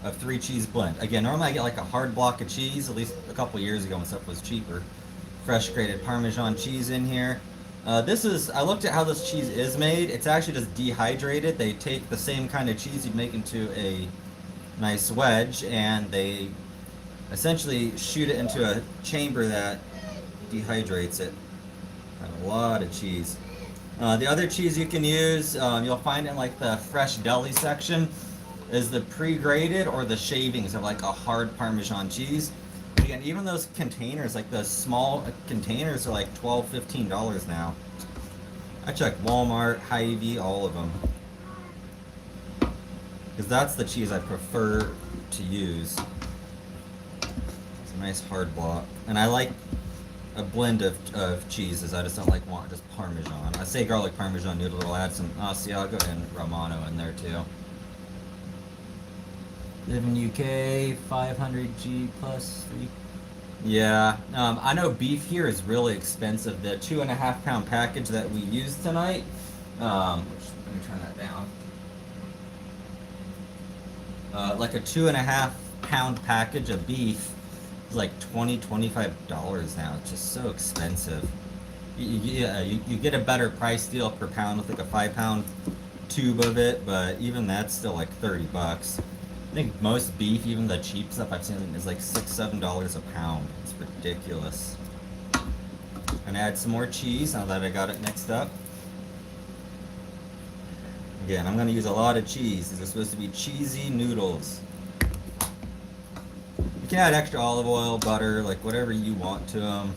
of 3 cheese blend. Again, normally I get like a hard block of cheese, at least a couple years ago when stuff was cheaper. Fresh grated Parmesan cheese in here. I looked at how this cheese is made. It's actually just dehydrated. They take the same kind of cheese you'd make into a nice wedge, and they essentially shoot it into a chamber that dehydrates it. Got a lot of cheese. The other cheese you can use, you'll find in like the fresh deli section, is the pre-grated or the shavings of like a hard Parmesan cheese. Again, even those containers, like the small containers, are like $12, $15 now. I checked Walmart, Hy-Vee, all of them. Because that's the cheese I prefer to use. It's a nice hard block. And I like a blend of cheeses. I just don't like just Parmesan. I say garlic Parmesan noodle. I'll add some Asiago and Romano in there too. Live in UK, 500G plus 3. Yeah, I know beef here is really expensive. The 2.5 pound package that we used tonight, let me turn that down. Like a 2.5 pound package of beef is like $25 now. It's just so expensive. You get a better price deal per pound with like a 5 pound tube of it, but even that's still like $30. I think most beef, even the cheap stuff I've seen, is like $6, $7 a pound. It's ridiculous. And add some more cheese now that I got it mixed up. Again, I'm going to use a lot of cheese. These are supposed to be cheesy noodles. You can add extra olive oil, butter, like whatever you want to them.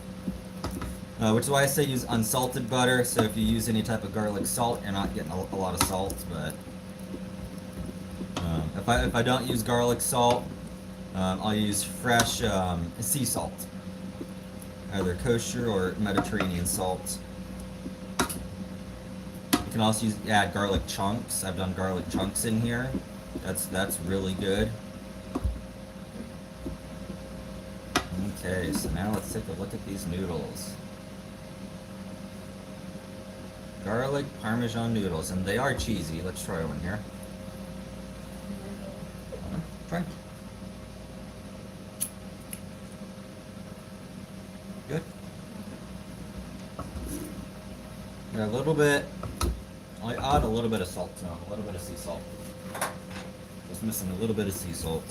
Which is why I say use unsalted butter. So if you use any type of garlic salt, you're not getting a lot of salt. But if I don't use garlic salt, I'll use fresh sea salt, either kosher or Mediterranean salt. You can also add garlic chunks. I've done garlic chunks in here. That's really good. Okay, so now let's take a look at these noodles. Garlic Parmesan noodles, and they are cheesy. Let's try one here. Try. Good. Yeah, a little bit. I add a little bit of salt to them, a little bit of sea salt. Just missing a little bit of sea salt.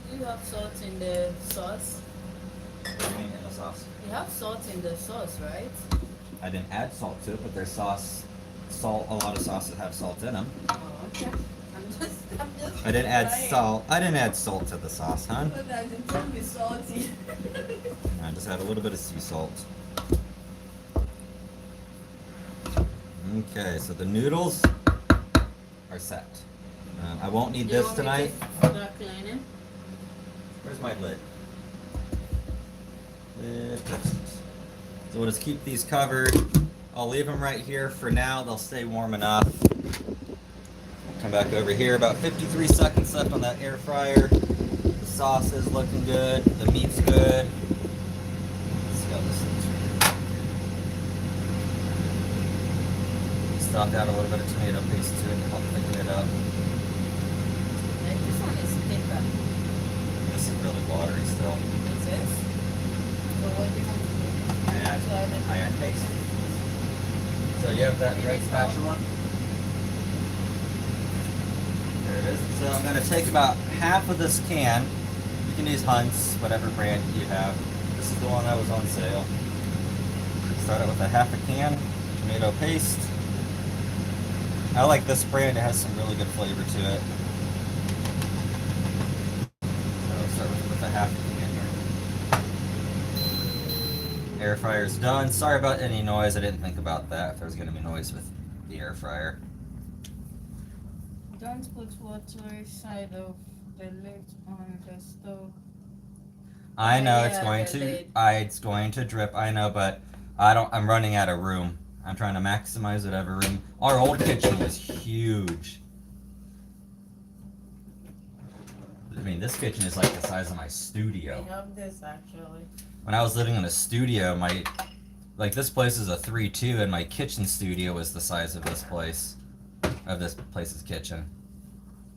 Do you have salt in the sauce? What do you mean in the sauce? You have salt in the sauce, right? I didn't add salt to it, but there's salt. A lot of sauces have salt in them. Oh, okay. I'm just I didn't add trying. salt. I didn't add salt to the sauce, hon. But that it can be salty. I just add a little bit of sea salt. Okay, so the noodles are set. I won't need this tonight. Start cleaning. Where's my lid? Lid. So we'll just keep these covered. I'll leave them right here for now. They'll stay warm enough. Come back over here. About 53 seconds left on that air fryer. The sauce is looking good. The meat's good. Let's see how this looks. Stopped out a little bit of tomato paste to it to help thicken it up. Like this one is thicker. This is really watery still. It is. So what do you want to do? I add paste. So you have that red spatula? There it is. So I'm going to take about half of this can. You can use Hunt's, whatever brand you have. This is the one that was on sale. Start out with a half a can tomato paste. I like this brand. It has some really good flavor to it. So I'll start with a half a can here. Air fryer's done. Sorry about any noise. I didn't think about that. If there was going to be noise with the air fryer. Don't put water side of the lid on the stove. I know it's Yeah, going the to. lid. It's going to drip. I know, but I don't. I'm running out of room. I'm trying to maximize whatever room. Our old kitchen was huge. I mean, this kitchen is like the size of my studio. I have this actually. When I was living in a studio, this place is a 3-2, and my kitchen studio was the size of this place, of this place's kitchen.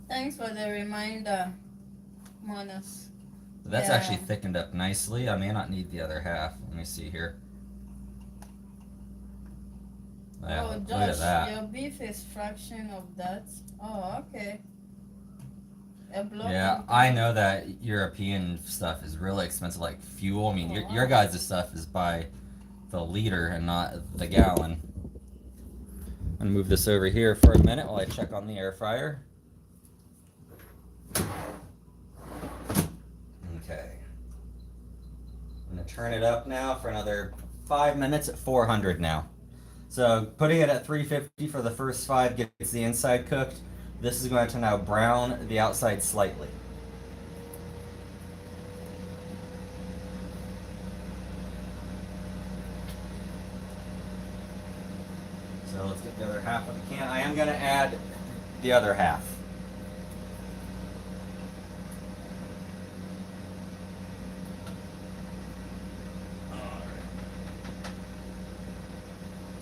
Thanks for the reminder, Monas. That's Yeah. actually thickened up nicely. I may not need the other half. Let me see here. Yeah, Oh, look Josh, at that. your beef is fraction of that. Oh, okay. A block Yeah, of I beef. know that European stuff is really expensive, like fuel. I mean, Oh, your wow. guys' stuff is by the liter and not the gallon. I'm gonna move this over here for a minute while I check on the air fryer. Okay. I'm gonna turn it up now for another 5 minutes at 400 now. So putting it at 350 for the first 5 gets the inside cooked. This is going to now brown the outside slightly. So let's get the other half of the can. I am going to add the other half.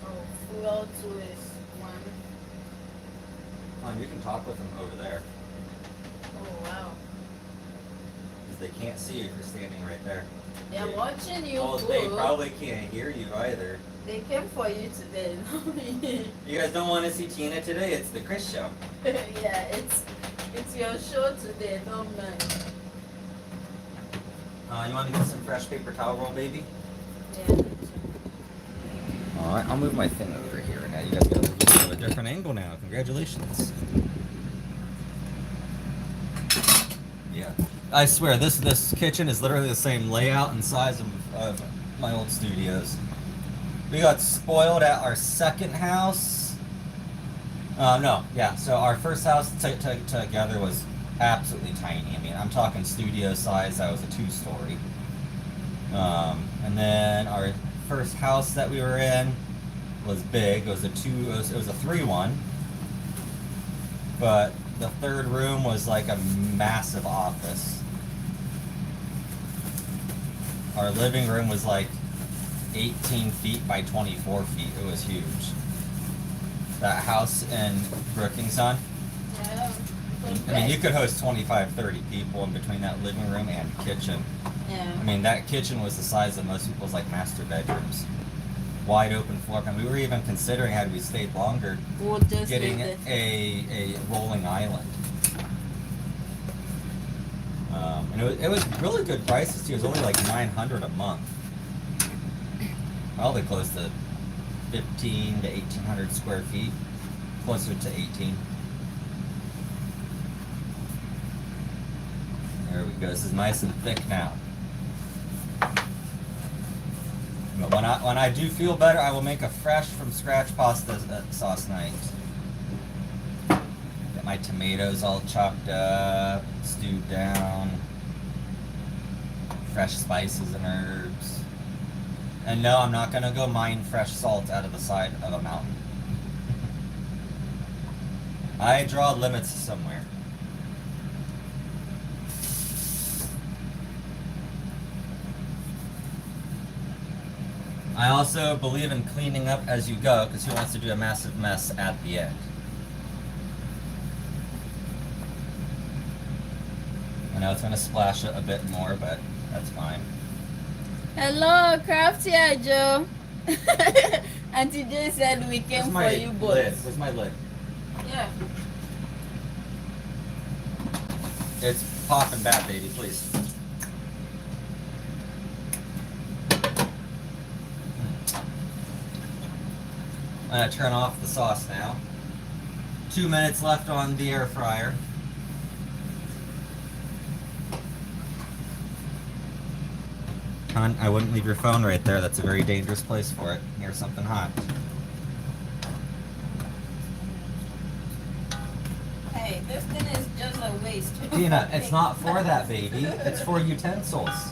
Oh, fuel to is one. You can talk with them over there. Oh, wow. Because they can't see you if you're standing right there. They're watching you Well, cook. they probably can't hear you either. They came for you today. You guys don't want to see Tina today? It's the Chris show. Yeah, it's your show today, don't mind. You want to get some fresh paper towel roll, baby? Yeah. Alright, I'll move my thing over here. Now you guys got a little bit of a different angle now. Congratulations. Yeah. I swear, this kitchen is literally the same layout and size of my old studios. We got spoiled at our second house. No, yeah. So our first house together was absolutely tiny. I mean, I'm talking studio size. That was a 2-story. And then our first house that we were in was big. It was a 3-1. But the third room was like a massive office. Our living room was like 18 feet by 24 feet. It was huge. That house in Brookings, son. Yeah. I mean, you could host 25, 30 people in between that living room and kitchen. Yeah. I mean, that kitchen was the size of most people's like master bedrooms. Wide open floor plan. We were even considering, had we stayed longer, We'll just getting leave it. a rolling island. And it was really good prices too. It was only like $900 a month. Probably close to 15 to 1,800 square feet, closer to 18. There we go. This is nice and thick now. But when I do feel better, I will make a fresh from scratch pasta sauce night. Get my tomatoes all chopped up, stewed down, fresh spices and herbs. And no, I'm not gonna go mine fresh salt out of the side of a mountain. I draw limits somewhere. I also believe in cleaning up as you go, because who wants to do a massive mess at the end? I know it's going to splash it a bit more, but that's fine. Hello, Crafty Joe. Auntie J said we came for you both. Where's my lid? Yeah. It's popping bad, baby, please. I'm going to turn off the sauce now. 2 minutes left on the air fryer. Hon, I wouldn't leave your phone right there. That's a very dangerous place for it. Near something hot. Hey, this thing is just a waste. Tina, it's not for that, baby. It's for utensils.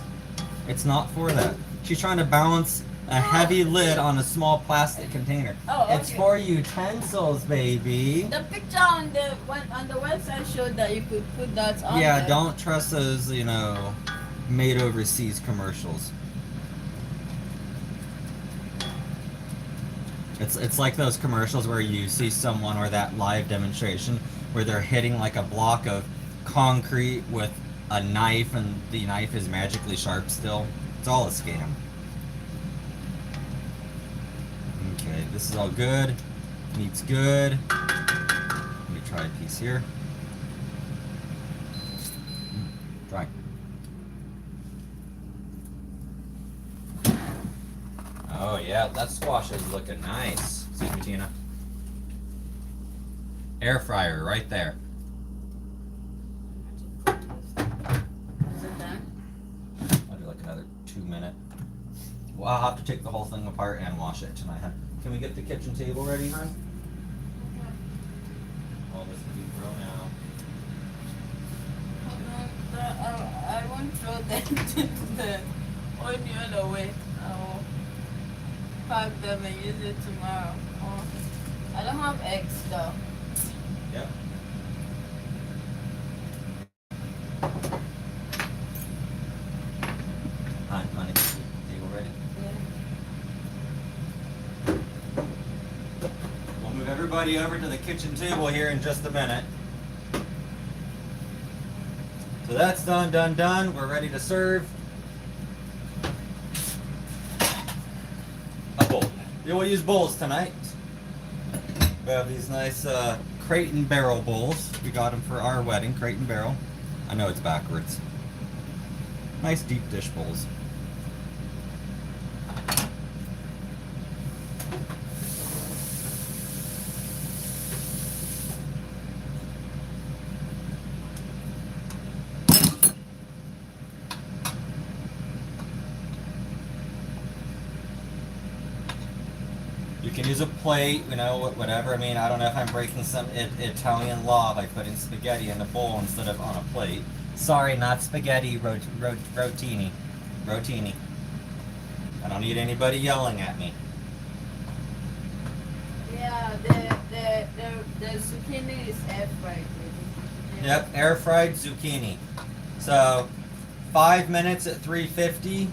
It's not for that. She's trying to balance a heavy lid on a small plastic container. Oh, okay. It's for utensils, baby. The picture on the website showed that you could put that on Yeah, there. don't trust those, made overseas commercials. It's like those commercials where you see someone, or that live demonstration where they're hitting like a block of concrete with a knife and the knife is magically sharp still. It's all a scam. Okay, this is all good. Meat's good. Let me try a piece here. Try. Oh yeah, that squash is looking nice. Excuse me, Tina. Air fryer right there. Is it done? I'll do like another 2 minute. Well, I'll have to take the whole thing apart and wash it tonight, huh? Can we get the kitchen table ready, hon? All this can be thrown out. I won't throw the onion away. I'll pack them and use it tomorrow. Oh, I don't have eggs though. Yep. Honey, table ready? Yeah. We'll move everybody over to the kitchen table here in just a minute. So that's done. We're ready to serve. A bowl. Yeah, we'll use bowls tonight. We have these nice crate and barrel bowls. We got them for our wedding, crate and barrel. I know it's backwards. Nice deep dish bowls. You can use a plate, you know, whatever. I mean, I don't know if I'm breaking some Italian law by putting spaghetti in a bowl instead of on a plate. Sorry, not spaghetti, rotini. Rotini. I don't need anybody yelling at me. Yeah, the zucchini is air fried. Yep, air fried zucchini. So 5 minutes at 350,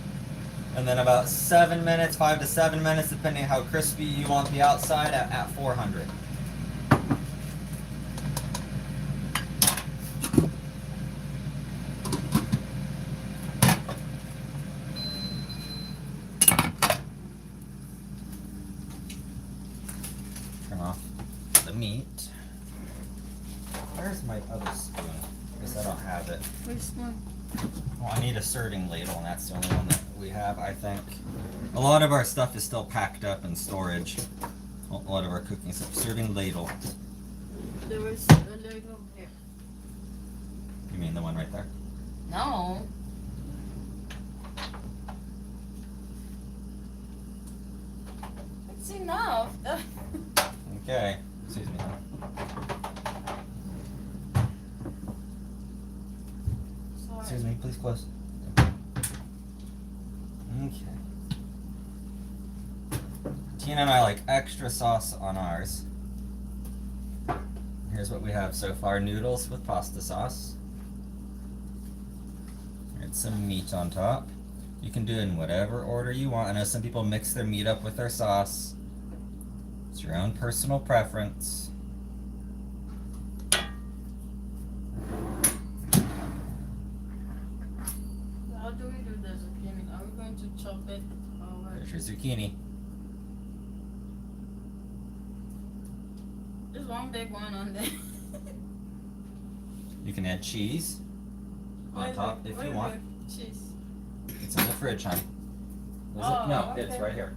and then about 7 minutes, 5 to 7 minutes, depending on how crispy you want the outside, at 400. Turn off the meat. Where's my other spoon? I guess I don't have it. Which one? Well, I need a serving ladle, and that's the only one that we have, I think. A lot of our stuff is still packed up in storage. A lot of our cooking stuff. Serving ladle. There was a ladle here. You mean the one right there? No. It's enough. Okay. Excuse me. Sorry. Excuse me, please close. Okay. Tina and I like extra sauce on ours. Here's what we have so far. Noodles with pasta sauce. Here's some meat on top. You can do it in whatever order you want. I know some people mix their meat up with their sauce. It's your own personal preference. How do we do the zucchini? Are we going to chop it? Or what? There's your zucchini. There's one big one on there. You can add cheese on top if you want. Cheese. It's in the fridge, hon. Was Oh, it? No, okay. it's right here.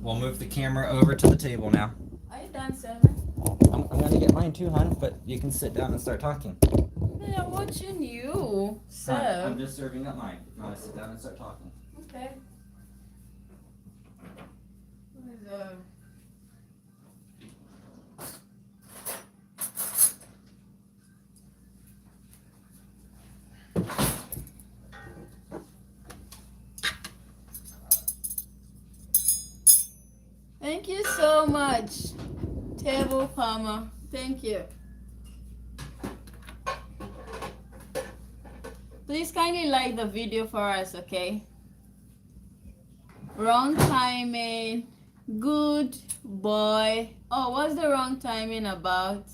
We'll move the camera over to the table now. Are you done, Seven? I'm gonna get mine too, hon, but you can sit down and start talking. Yeah, I'm watching you, Hon, I'm Seb. just serving up mine. You wanna sit down and start talking? Okay. Where's Thank you so much, Table Palmer. Thank you. Please kindly like the video for us, okay? Wrong timing. Good boy. Oh, what's the wrong timing about?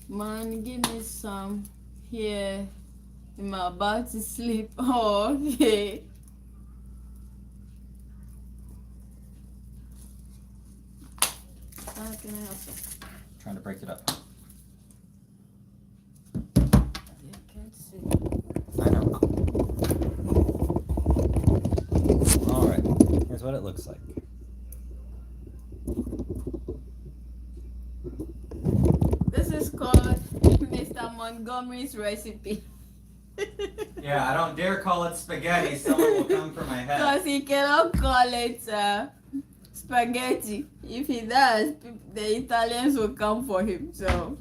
Man, give me some. here. I'm about to sleep. Oh, okay. How can I help you? Trying to break it up. You can't see. I know. Alright, here's what it looks like. This is called Mr. Montgomery's recipe. Yeah, I don't dare call it spaghetti. Someone will come for my head. Because he cannot call it spaghetti. If he does, the Italians will come for him. So.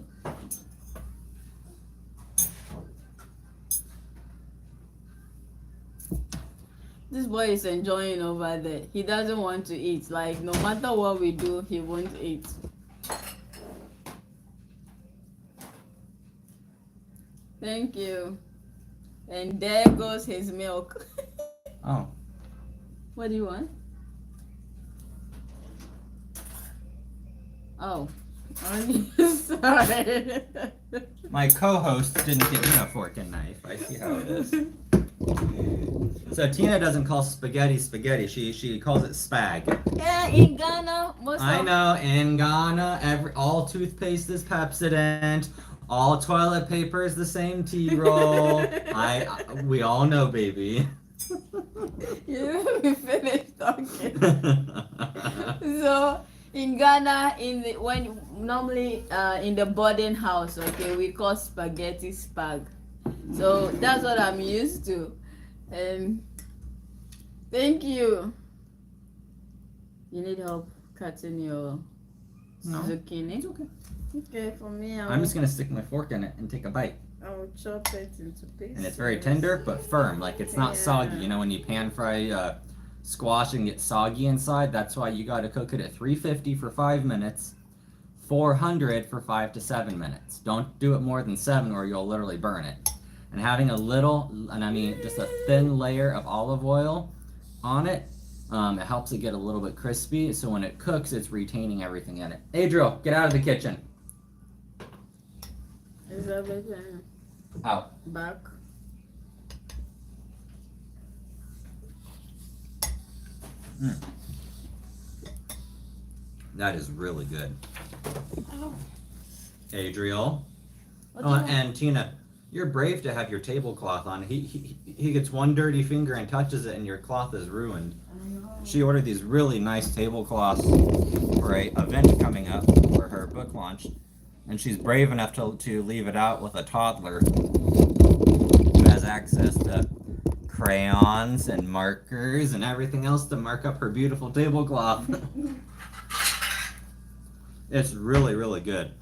This boy is enjoying over there. He doesn't want to eat. Like, no matter what we do, he won't eat. Thank you. And there goes his milk. Oh. What do you want? Oh. I'm sorry. My co-host didn't give me a fork and knife. I see how it is. So Tina doesn't call spaghetti spaghetti. She calls it spag. Yeah, in Ghana, I know. In Ghana, all toothpaste is Pepsodent. All toilet paper is the same tea roll. We all know, baby. You let me finish talking. So in Ghana, normally in the boarding house, okay, we call spaghetti spag. So that's what I'm used to. Thank you. You need help cutting your zucchini? It's okay. Okay, for me, I'm just gonna stick my fork in it and take a bite. I'll chop it into pieces. And it's very tender but firm. Like it's not soggy. You know when you pan fry squash and get soggy inside? That's why you gotta cook it at 350 for 5 minutes, 400 for 5 to 7 minutes. Don't do it more than 7 or you'll literally burn it. And having a little, and I mean just a thin layer of olive oil on it, it helps it get a little bit crispy. So when it cooks, it's retaining everything in it. Adriel, get out of the kitchen. Is everything Out. back? That is really good. Oh. Adriel. What do you want? And Tina, you're brave to have your tablecloth on. He gets one dirty finger and touches it and your cloth is ruined. I know. She ordered these really nice tablecloths for a event coming up for her book launch. And she's brave enough to leave it out with a toddler who has access to crayons and markers and everything else to mark up her beautiful tablecloth. It's really, really good.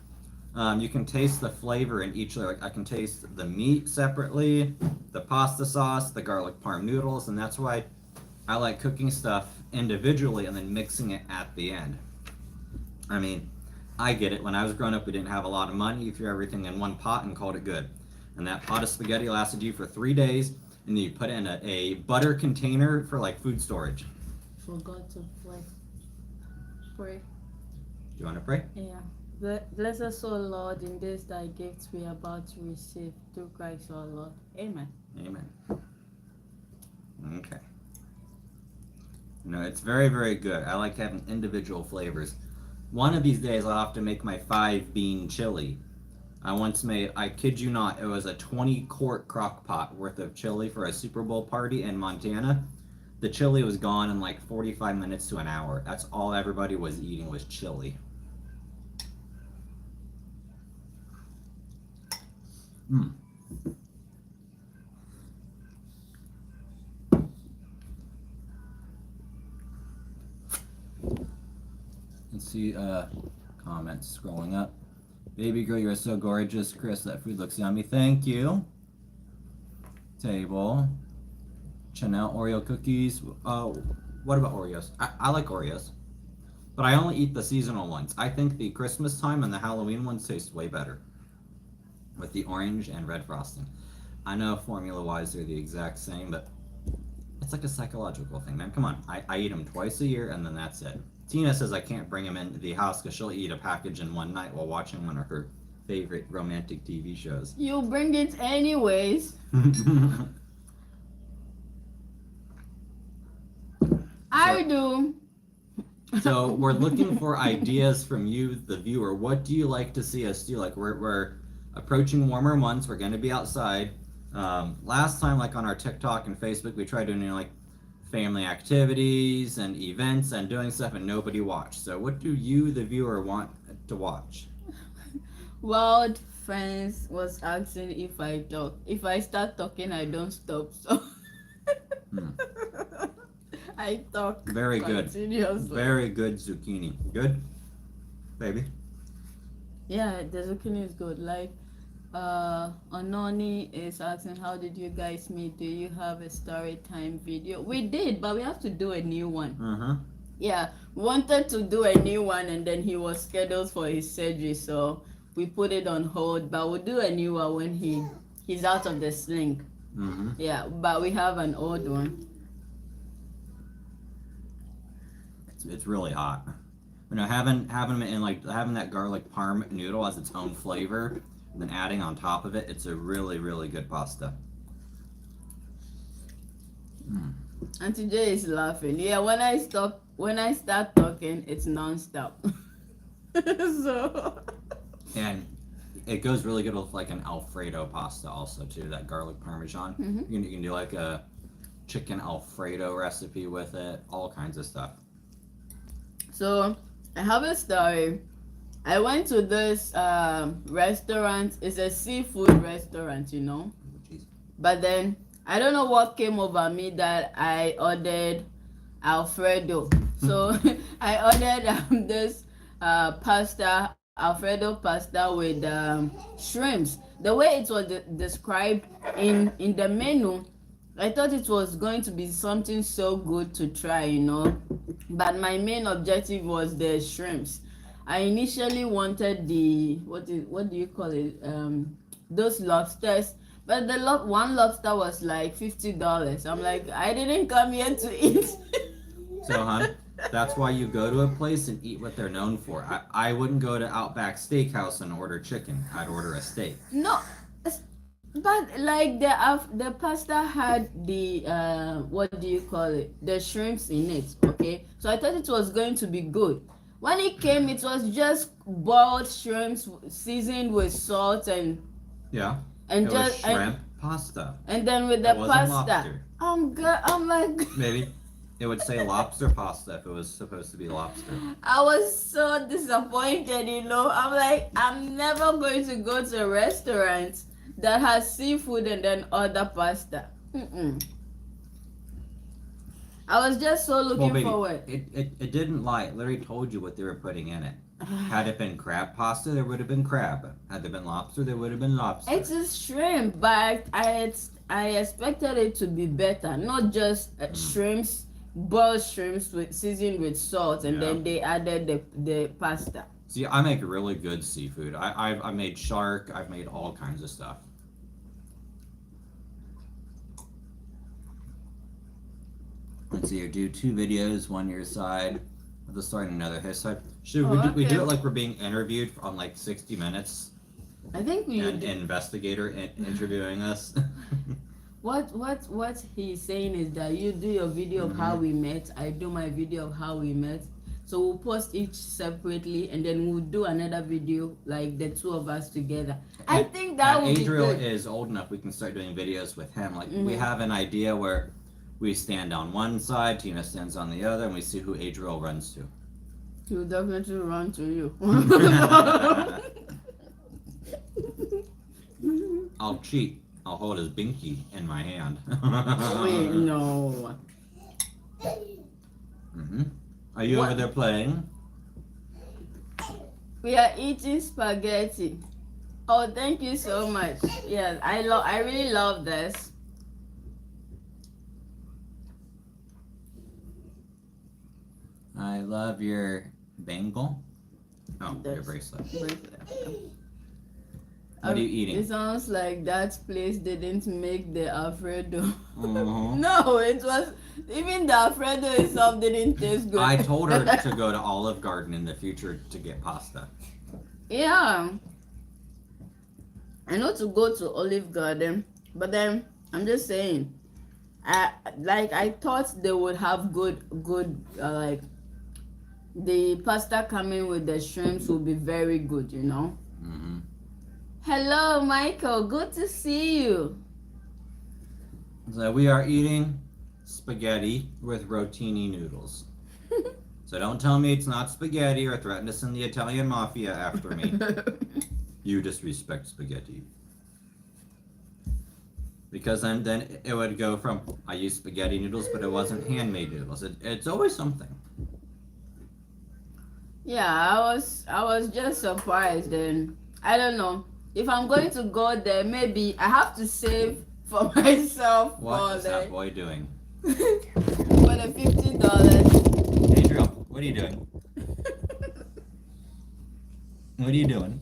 You can taste the flavor in each. Like I can taste the meat separately, the pasta sauce, the garlic parm noodles, and that's why I like cooking stuff individually and then mixing it at the end. I mean, I get it. When I was growing up, we didn't have a lot of money. You threw everything in one pot and called it good. And that pot of spaghetti lasted you for 3 days, and then you put it in a butter container for like food storage. Forgot to pray. Do you want to pray? Yeah. Bless us, O Lord, in this thy gifts we are about to receive through Christ our Lord. Amen. Amen. Okay. No, it's very, very good. I like having individual flavors. One of these days I'll have to make my 5-bean chili. I once made, I kid you not, it was a 20-quart crock pot worth of chili for a Super Bowl party in Montana. The chili was gone in like 45 minutes to an hour. That's all everybody was eating was chili. Let's see comments scrolling up. Baby girl, you're so gorgeous. Chris, that food looks yummy. Thank you. Table. Chanel Oreo cookies. What about Oreos? I like Oreos, but I only eat the seasonal ones. I think the Christmas time and the Halloween ones taste way better with the orange and red frosting. I know formula-wise they're the exact same, but it's like a psychological thing, man. Come on, I eat them twice a year and then that's it. Tina says I can't bring them into the house because she'll eat a package in one night while watching one of her favorite romantic TV shows. You bring it anyways. I do. So we're looking for ideas from you, the viewer. What do you like to see us do? Like we're approaching warmer months. We're going to be outside. Last time, like on our TikTok and Facebook, we tried doing like family activities and events and doing stuff, and nobody watched. So what do you, the viewer, want to watch? Well, friends was asking if I talk. If I start talking, I don't stop. So I talk. Very good. Continuously. Very good zucchini. Good, baby. Yeah, the zucchini is good. Like, Anoni is asking, how did you guys meet? Do you have a story time video? We did, but we have to do a new one. Yeah, wanted to do a new one, and then he was scheduled for his surgery, so we put it on hold. But we'll do a new one when he's out of the sling. Yeah, but we have an old one. It's really hot. You know, having them in like having that garlic parm noodle as its own flavor, and then adding on top of it, it's a really, really good pasta. Auntie J is laughing. Yeah, when I start talking, it's non-stop. So. And it goes really good with like an Alfredo pasta also too. That garlic parmesan. You can do like a chicken Alfredo recipe with it. All kinds of stuff. So I have a story. I went to this restaurant. It's a seafood restaurant, you know. But then I don't know what came over me that I ordered Alfredo. So I ordered this pasta, Alfredo pasta with shrimps. The way it was described in the menu, I thought it was going to be something so good to try, you know. But my main objective was the shrimps. I initially wanted the what do you call it? Those lobsters. But the one lobster was like $50. I'm like, I didn't come here to eat. So, hon, that's why you go to a place and eat what they're known for. I wouldn't go to Outback Steakhouse and order chicken. I'd order a steak. No, but like the pasta had the what do you call it? The shrimps in it. Okay, so I thought it was going to be good. When it came, it was just boiled shrimps seasoned with salt and it was shrimp pasta. And then with the pasta, lobster. I'm good. I'm like maybe it would say lobster pasta if it was supposed to be lobster. I was so disappointed, you know. I'm like, I'm never going to go to a restaurant that has seafood and then order pasta. I was just so looking forward. It didn't lie. It literally told you what they were putting in it. Had it been crab pasta, there would have been crab. Had it been lobster, there would have been lobster. It's a shrimp, but I expected it to be better. Not just shrimps, boiled shrimps seasoned with salt, and then they added the pasta. See, I make really good seafood. I made shark. I've made all kinds of stuff. Let's see here. Do 2 videos, one your side. I'll just start another his side. Should we do it like we're being interviewed on like 60 Minutes? I think we an investigator interviewing us. What he's saying is that you do your video of how we met. I do my video of how we met. So we'll post each separately, and then we'll do another video like the 2 of us together. I think that would be good. Adriel is old enough. We can start doing videos with him. Like we have an idea where we stand on one side, Tina stands on the other, and we see who Adriel runs to. He'll definitely run to you. I'll cheat. I'll hold his binky in my hand. Wait, no. Are you over there playing? We are eating spaghetti. Oh, thank you so much. Yes, I really love this. I love your bangle. Oh, your bracelet. What are you eating? It sounds like that place didn't make the Alfredo. Uh-huh. No, it was even the Alfredo itself didn't taste good. I told her to go to Olive Garden in the future to get pasta. Yeah. I know to go to Olive Garden, but then I'm just saying, I thought they would have good like the pasta coming with the shrimps will be very good, you know. Mm-hmm. Hello, Michael. Good to see you. So we are eating spaghetti with rotini noodles. So don't tell me it's not spaghetti or threaten to send the Italian mafia after me. You disrespect spaghetti. Because then it would go from I use spaghetti noodles, but it wasn't handmade noodles. It's always something. Yeah, I was just surprised, and I don't know if I'm going to go there. Maybe I have to save for myself What is that boy doing? for the $50. Adriel, what are you doing? What are you doing?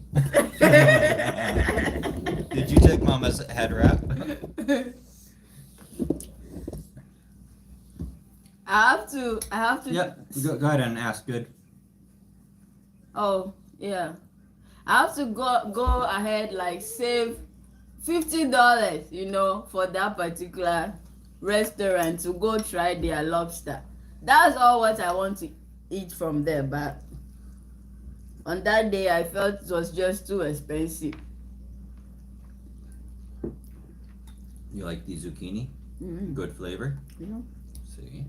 Did you take Mama's head wrap? I have to. Yep. Go ahead and ask good. Oh yeah, I have to go ahead like save $50, you know, for that particular restaurant to go try their lobster. That's all what I want to eat from there. But on that day, I felt it was just too expensive. You like the zucchini? Mm-hmm. Good flavor. Yeah, See,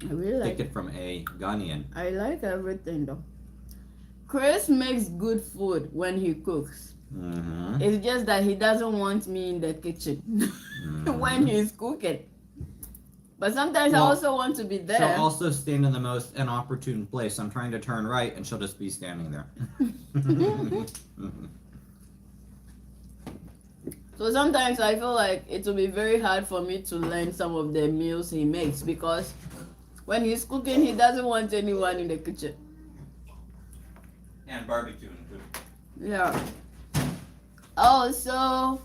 I really like. take it from a Ghanaian. I like everything though. Chris makes good food when he cooks. Mm-hmm. It's just that he doesn't want me in the kitchen when he's cooking. But sometimes I also want to be there. She'll also stand in the most inopportune place. I'm trying to turn right, and she'll just be standing there. So sometimes I feel like it will be very hard for me to learn some of the meals he makes because when he's cooking, he doesn't want anyone in the kitchen. And barbecuing too. Yeah. Oh, so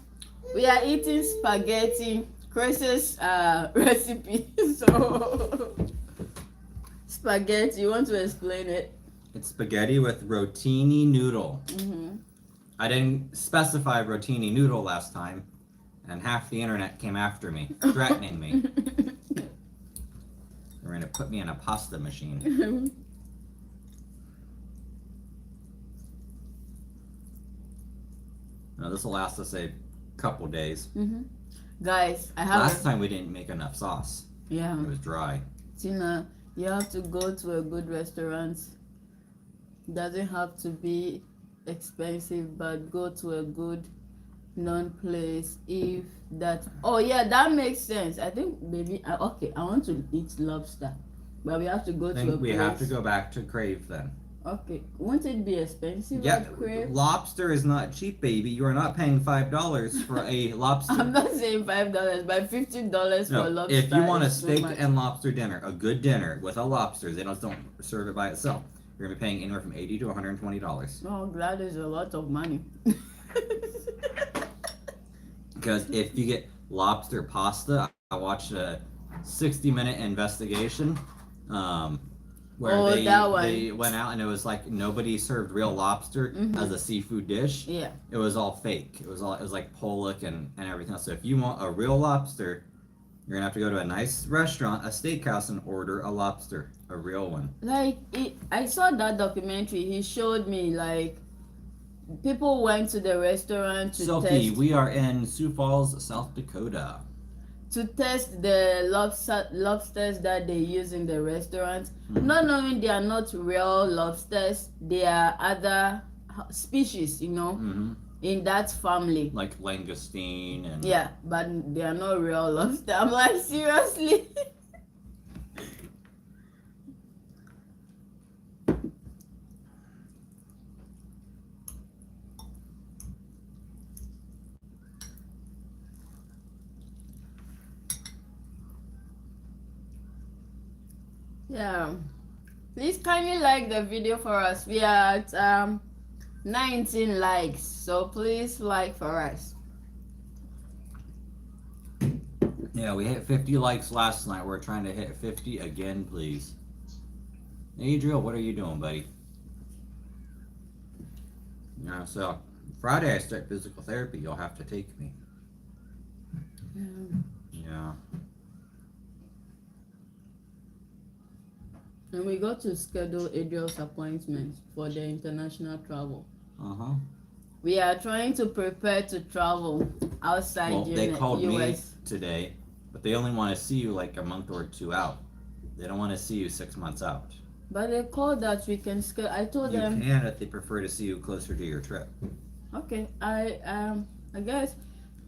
we are eating spaghetti. Chris's recipe. So spaghetti. You want to explain it? It's spaghetti with rotini noodle. Mm-hmm. I didn't specify rotini noodle last time, and half the internet came after me, threatening me. They're gonna put me in a pasta machine. Now this will last us a couple days. Mm-hmm. Guys, I have. Last time we didn't make enough sauce. Yeah. It was dry. Tina, you have to go to a good restaurant. Doesn't have to be expensive, but go to a good known place. If that, oh yeah, that makes sense. I think maybe okay. I want to eat lobster, but we have to go to a place. We have to go back to Crave then. Okay, won't it be expensive? Yeah, at Crave? lobster is not cheap, baby. You are not paying $5 for a lobster. I'm not saying $5, but $50 for lobster. If you want a is too steak much. and lobster dinner, a good dinner with a lobster, they don't serve it by itself. You're gonna be paying anywhere from $80 to $120. Oh, that is a lot of money. Because if you get lobster pasta, I watched a 60-minute investigation where they went out and it was like nobody served real lobster as a seafood dish. Yeah. It was all fake. It was like pollock and everything else. So if you want a real lobster, you're gonna have to go to a nice restaurant, a steakhouse, and order a lobster, a real one. Like I saw that documentary. He showed me like people went to the restaurant to Silky, test. we are in Sioux Falls, South Dakota. To test the lobsters that they use in the restaurant, not knowing they are not real lobsters, they are other species, you know, in that family. Like langoustine and... Yeah, but they are not real lobster. I'm like, seriously? Yeah, please kindly like the video for us. We are at 19 likes, so please like for us. Yeah, we hit 50 likes last night. We're trying to hit 50 again, please. Adriel, what are you doing, buddy? Yeah, so Friday I start physical therapy. You'll have to take me. Yeah. Yeah. And we got to schedule Adriel's appointment for the international travel. Uh-huh. We are trying to prepare to travel outside Well, they called me US. today, but they only want to see you like a month or two out. They don't want to see you 6 months out. But they called that we can schedule. I told You them, can if they prefer to see you closer to your trip. okay, I guess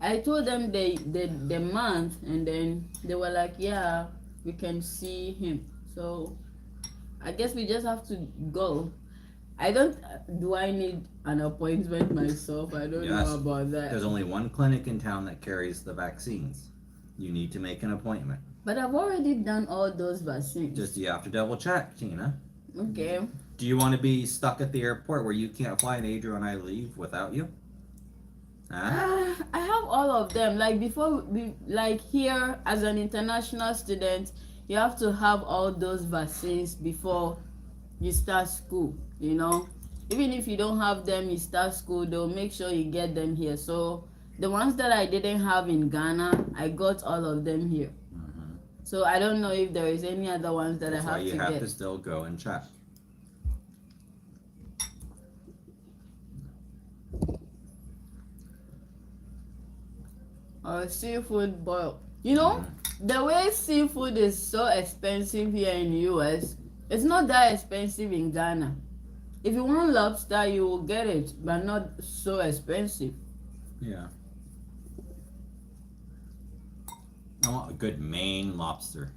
I told them the month, and then they were like, yeah, we can see him. So I guess we just have to go. I don't. Do I need an appointment myself? I don't Yes. know about that. There's only one clinic in town that carries the vaccines. You need to make an appointment. But I've already done all those vaccines. Just you have to double check, Tina. Okay. Do you want to be stuck at the airport where you can't fly and Adriel and I leave without you? Huh? I have all of them. Like before, like here as an international student, you have to have all those vaccines before you start school. You know, even if you don't have them, you start school. They'll make sure you get them here. So the ones that I didn't have in Ghana, I got all of them here. Mm-hmm. So I don't know if there is any other ones that That's I why have you to have get. to still go and check. Or seafood boil. You know, the way seafood is so expensive here in US, it's not that expensive in Ghana. If you want lobster, you will get it, but not so expensive. Yeah. I want a good Maine lobster.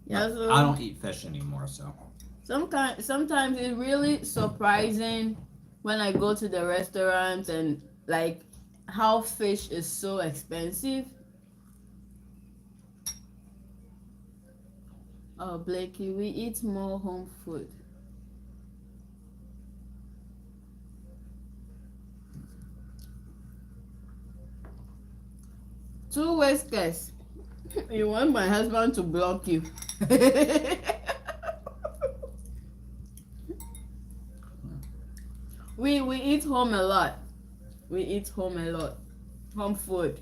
Yeah, so I don't eat fish anymore, so. sometimes it's really surprising when I go to the restaurant and like how fish is so expensive. Oh, Blakey, we eat more home food. Two whiskers. You want my husband to block you. We eat home a lot. We eat home a lot. Home food.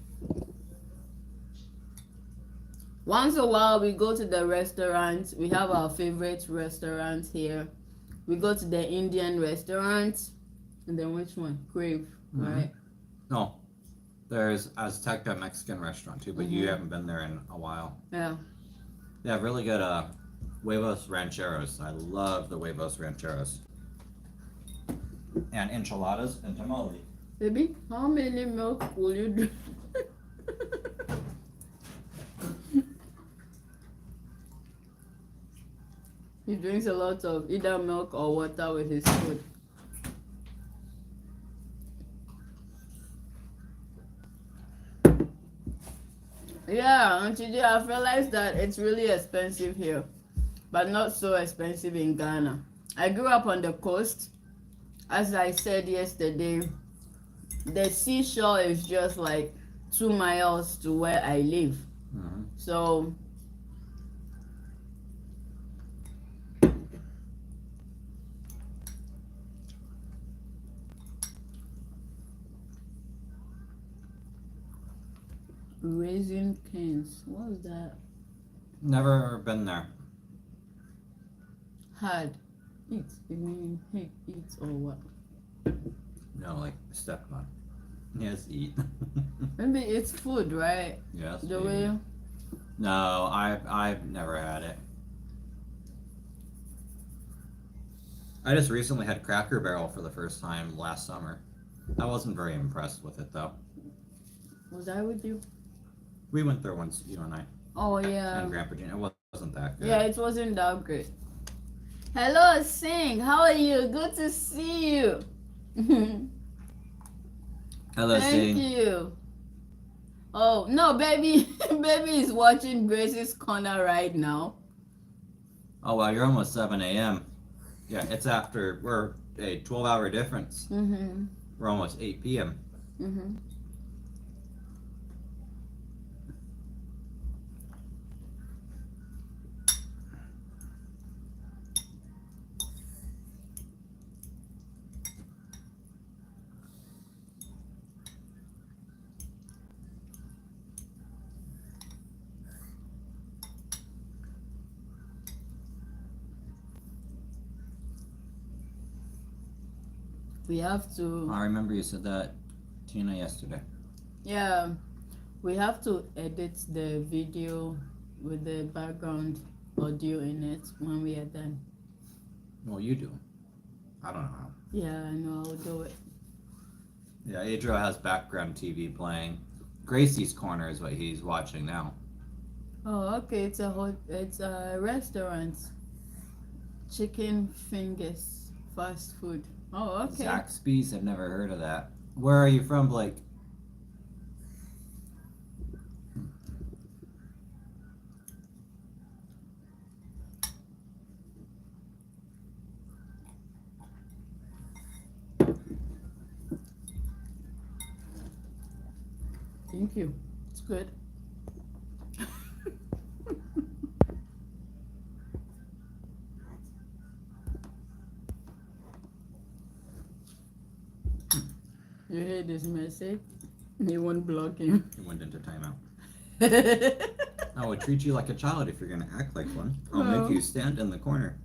Once a while we go to the restaurant. We have our favorite restaurant here. We go to the Indian restaurant. And then which one? Crave, right? No. There's Azteca Mexican restaurant too, but you haven't been there in a while. Yeah. They have really good huevos rancheros. I love the huevos rancheros. And enchiladas and tamale. Baby, how many milk will you drink? He drinks a lot of either milk or water with his food. Yeah, and today I've realized that it's really expensive here, but not so expensive in Ghana. I grew up on the coast. As I said yesterday, the seashore is just like 2 miles to where I live. Mm-hmm. So Raising Canes, what was that? Never been there. Hard. Eat. You mean hey, eat or what? No, like step on. Yes, eat. Maybe it's food, right? Yes. The maybe. way. No, I've never had it. I just recently had Cracker Barrel for the first time last summer. I wasn't very impressed with it though. Was I with you? We went there once, you and I, Oh yeah. and Grandpa Gene. It wasn't that good. Yeah, it wasn't that great. Hello, Singh. How are you? Good to see you. Hello, Thank Sing. you. Oh no, baby, baby is watching Grace's Corner right now. Oh wow, you're almost 7 a.m. Yeah, it's after we're a 12-hour difference. Mhm. We're almost 8 p.m. Mhm. We have to. I remember you said that, Tina, yesterday. Yeah, we have to edit the video with the background audio in it when we are done. Well, you do. I don't know how. Yeah, I know I'll do it. Yeah, Adriel has background TV playing. Gracie's Corner is what he's watching now. Oh, okay. It's a restaurant. Chicken fingers, fast food. Oh, okay. Zaxby's, I've never heard of that. Where are you from, Blake? Thank you. It's good. You hear this message? You won't block him. He went into timeout. I would treat you like a child if you're gonna act like one. I'll make you stand in the corner.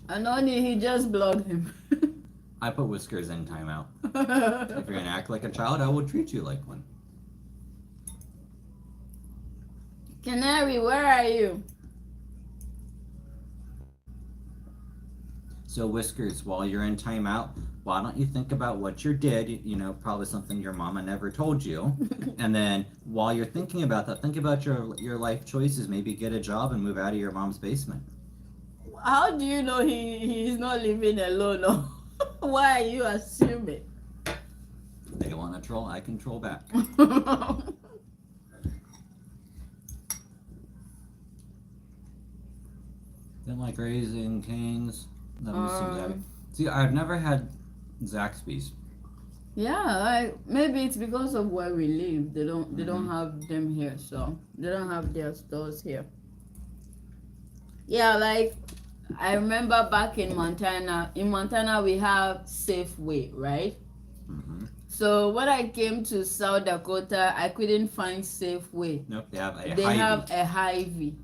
Anoni, he just blocked him. I put Whiskers in timeout. If you're gonna act like a child, I will treat you like one. Canary, where are you? So Whiskers, while you're in timeout, why don't you think about what you did? You know, probably something your mama never told you. And then while you're thinking about that, think about your life choices. Maybe get a job and move out of your mom's basement. How do you know he's not living alone? No? Why are you assuming? They want to troll, I can troll back. Didn't like Raising Kings. See, I've never had Zaxby's. Yeah, maybe it's because of where we live. They don't have them here, so they don't have their stores here. Yeah, like I remember back in Montana. In Montana, we have Safeway, right? Mm-hmm. So when I came to South Dakota, I couldn't find Safeway. Nope, they have a They Hy-Vee. have a Hy-Vee.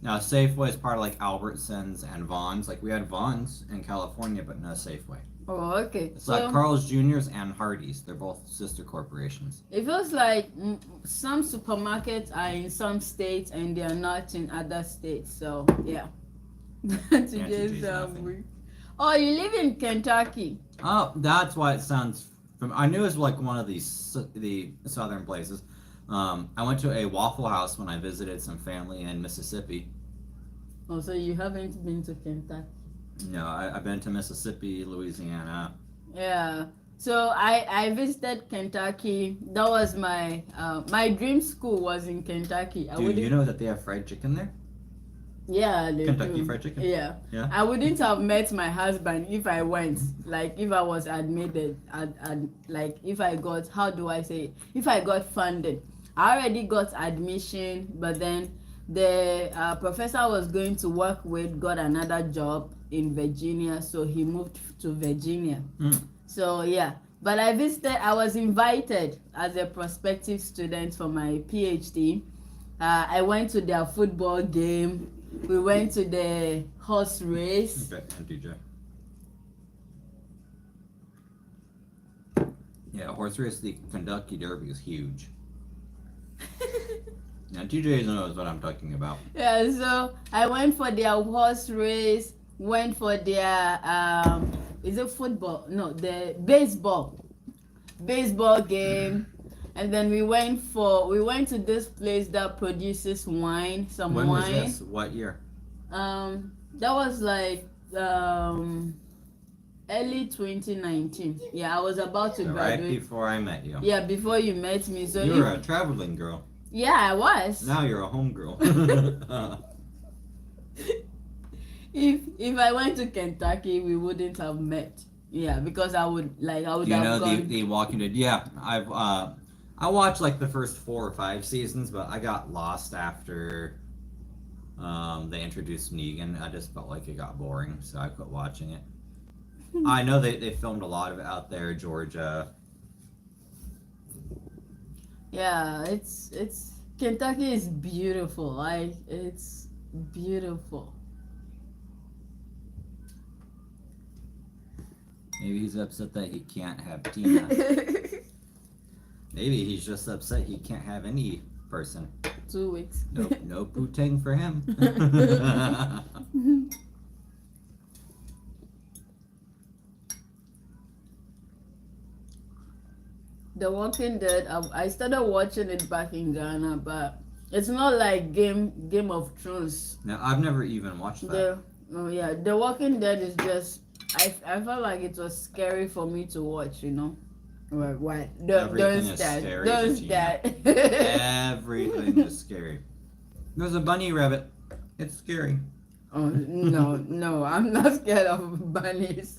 Now, Safeway is part of like Albertsons and Vons. Like we had Vons in California, but no Safeway. Oh, okay. It's So like Carl's Jr.'s and Hardee's. They're both sister corporations. it feels like some supermarkets are in some states and they are not in other states. So yeah. TJ's laughing. Oh, you live in Kentucky. Oh, that's why it sounds. I knew it was like one of the southern places. I went to a Waffle House when I visited some family in Mississippi. Oh, so you haven't been to Kentucky? No, I've been to Mississippi, Louisiana. Yeah. So I visited Kentucky. That was my my dream school was in Kentucky. Dude, you know that they have fried chicken there? Yeah, they Kentucky do. Fried Chicken? Yeah. Yeah. I wouldn't have met my husband if I went. Like if I was admitted, like if I got, how do I say it? If I got funded. I already got admission, but then the professor I was going to work with got another job in Virginia, so he moved to Virginia. So yeah, but I visited. I was invited as a prospective student for my PhD. I went to their football game. We went to the horse race. Okay, and DJ. Yeah, horse race, the Kentucky Derby is huge. Now, TJ knows what I'm talking about. Yeah, so I went for their horse race, went for their, is it football? No, the baseball game. And then we went to this place that produces wine, When wine. was this? What year? That was like, early 2019. Yeah, I was about to So graduate. right before I met you. Yeah, before you met me. So You were a traveling girl. yeah, I was. Now you're a home girl. If I went to Kentucky, we wouldn't have met. Yeah, because I would Do you have know gone. the Walking Dead? Yeah, I watched like the first 4 or 5 seasons, but I got lost after they introduced Negan. I just felt like it got boring, so I quit watching it. I know they filmed a lot of it out there, Georgia. Yeah, it's Kentucky is beautiful. Like, it's beautiful. Maybe he's upset that he can't have Tina. Maybe he's just upset he can't have any person. 2 weeks. Nope, no poutine for him. The Walking Dead. I started watching it back in Ghana, but it's not like Game of Thrones. Now, I've never even watched that. The Walking Dead is just. I felt like it was scary for me to watch. You know. What? Everything is scary, Regina. Everything is scary. There's a bunny rabbit. It's scary. Oh no, I'm not scared of bunnies.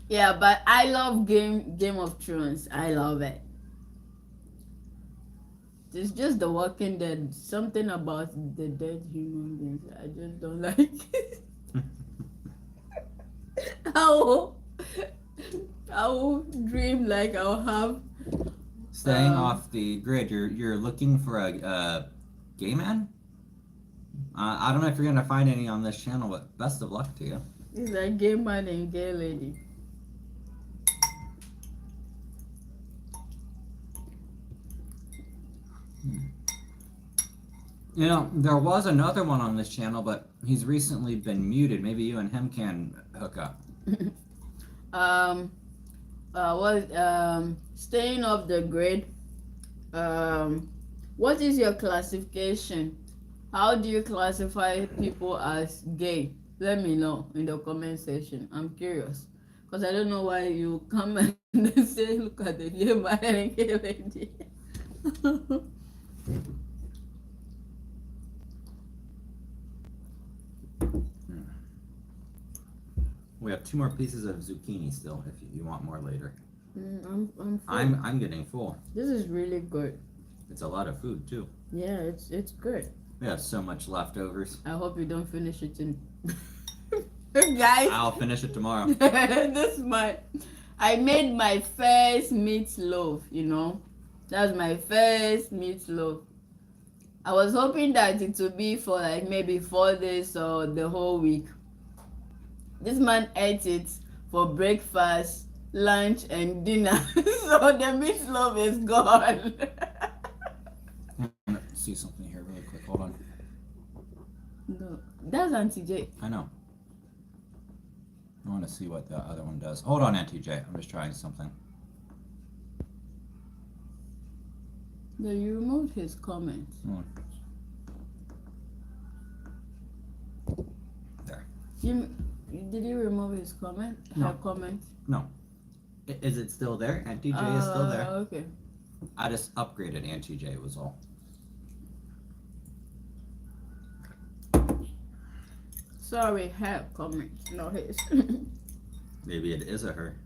Yeah, but I love Game of Thrones. I love it. It's just The Walking Dead. Something about the dead human beings. I just don't like it. I will dream like I'll have. Staying off the grid, you're looking for a gay man? I don't know if you're gonna find any on this channel, but best of luck to you. It's like gay man and gay lady. You know, there was another one on this channel, but he's recently been muted. Maybe you and him can hook up. Staying off the grid. What is your classification? How do you classify people as gay? Let me know in the comment section. I'm curious. Because I don't know why you come and say, look at the gay man and gay lady. We have 2 more pieces of zucchini still, if you want more later. I'm full. I'm getting full. This is really good. It's a lot of food too. Yeah, it's good. We have so much leftovers. I hope you don't finish it in. Guys, I'll finish it tomorrow. I made my first meatloaf, you know. That's my first meatloaf. I was hoping that it would be for like maybe 4 days or the whole week. This man ate it for breakfast, lunch, and dinner. So the meatloaf is gone. Let's see something here really quick. Hold on. No, that's Auntie J. I know. I want to see what the other one does. Hold on, Auntie J. I'm just trying something. No, you removed his comment. There. Did you remove his comment? No. Her comment? No. Is it still there? Auntie J is still there. Okay. I just upgraded Auntie J was all. Sorry, her comment, not his. Maybe it is a her.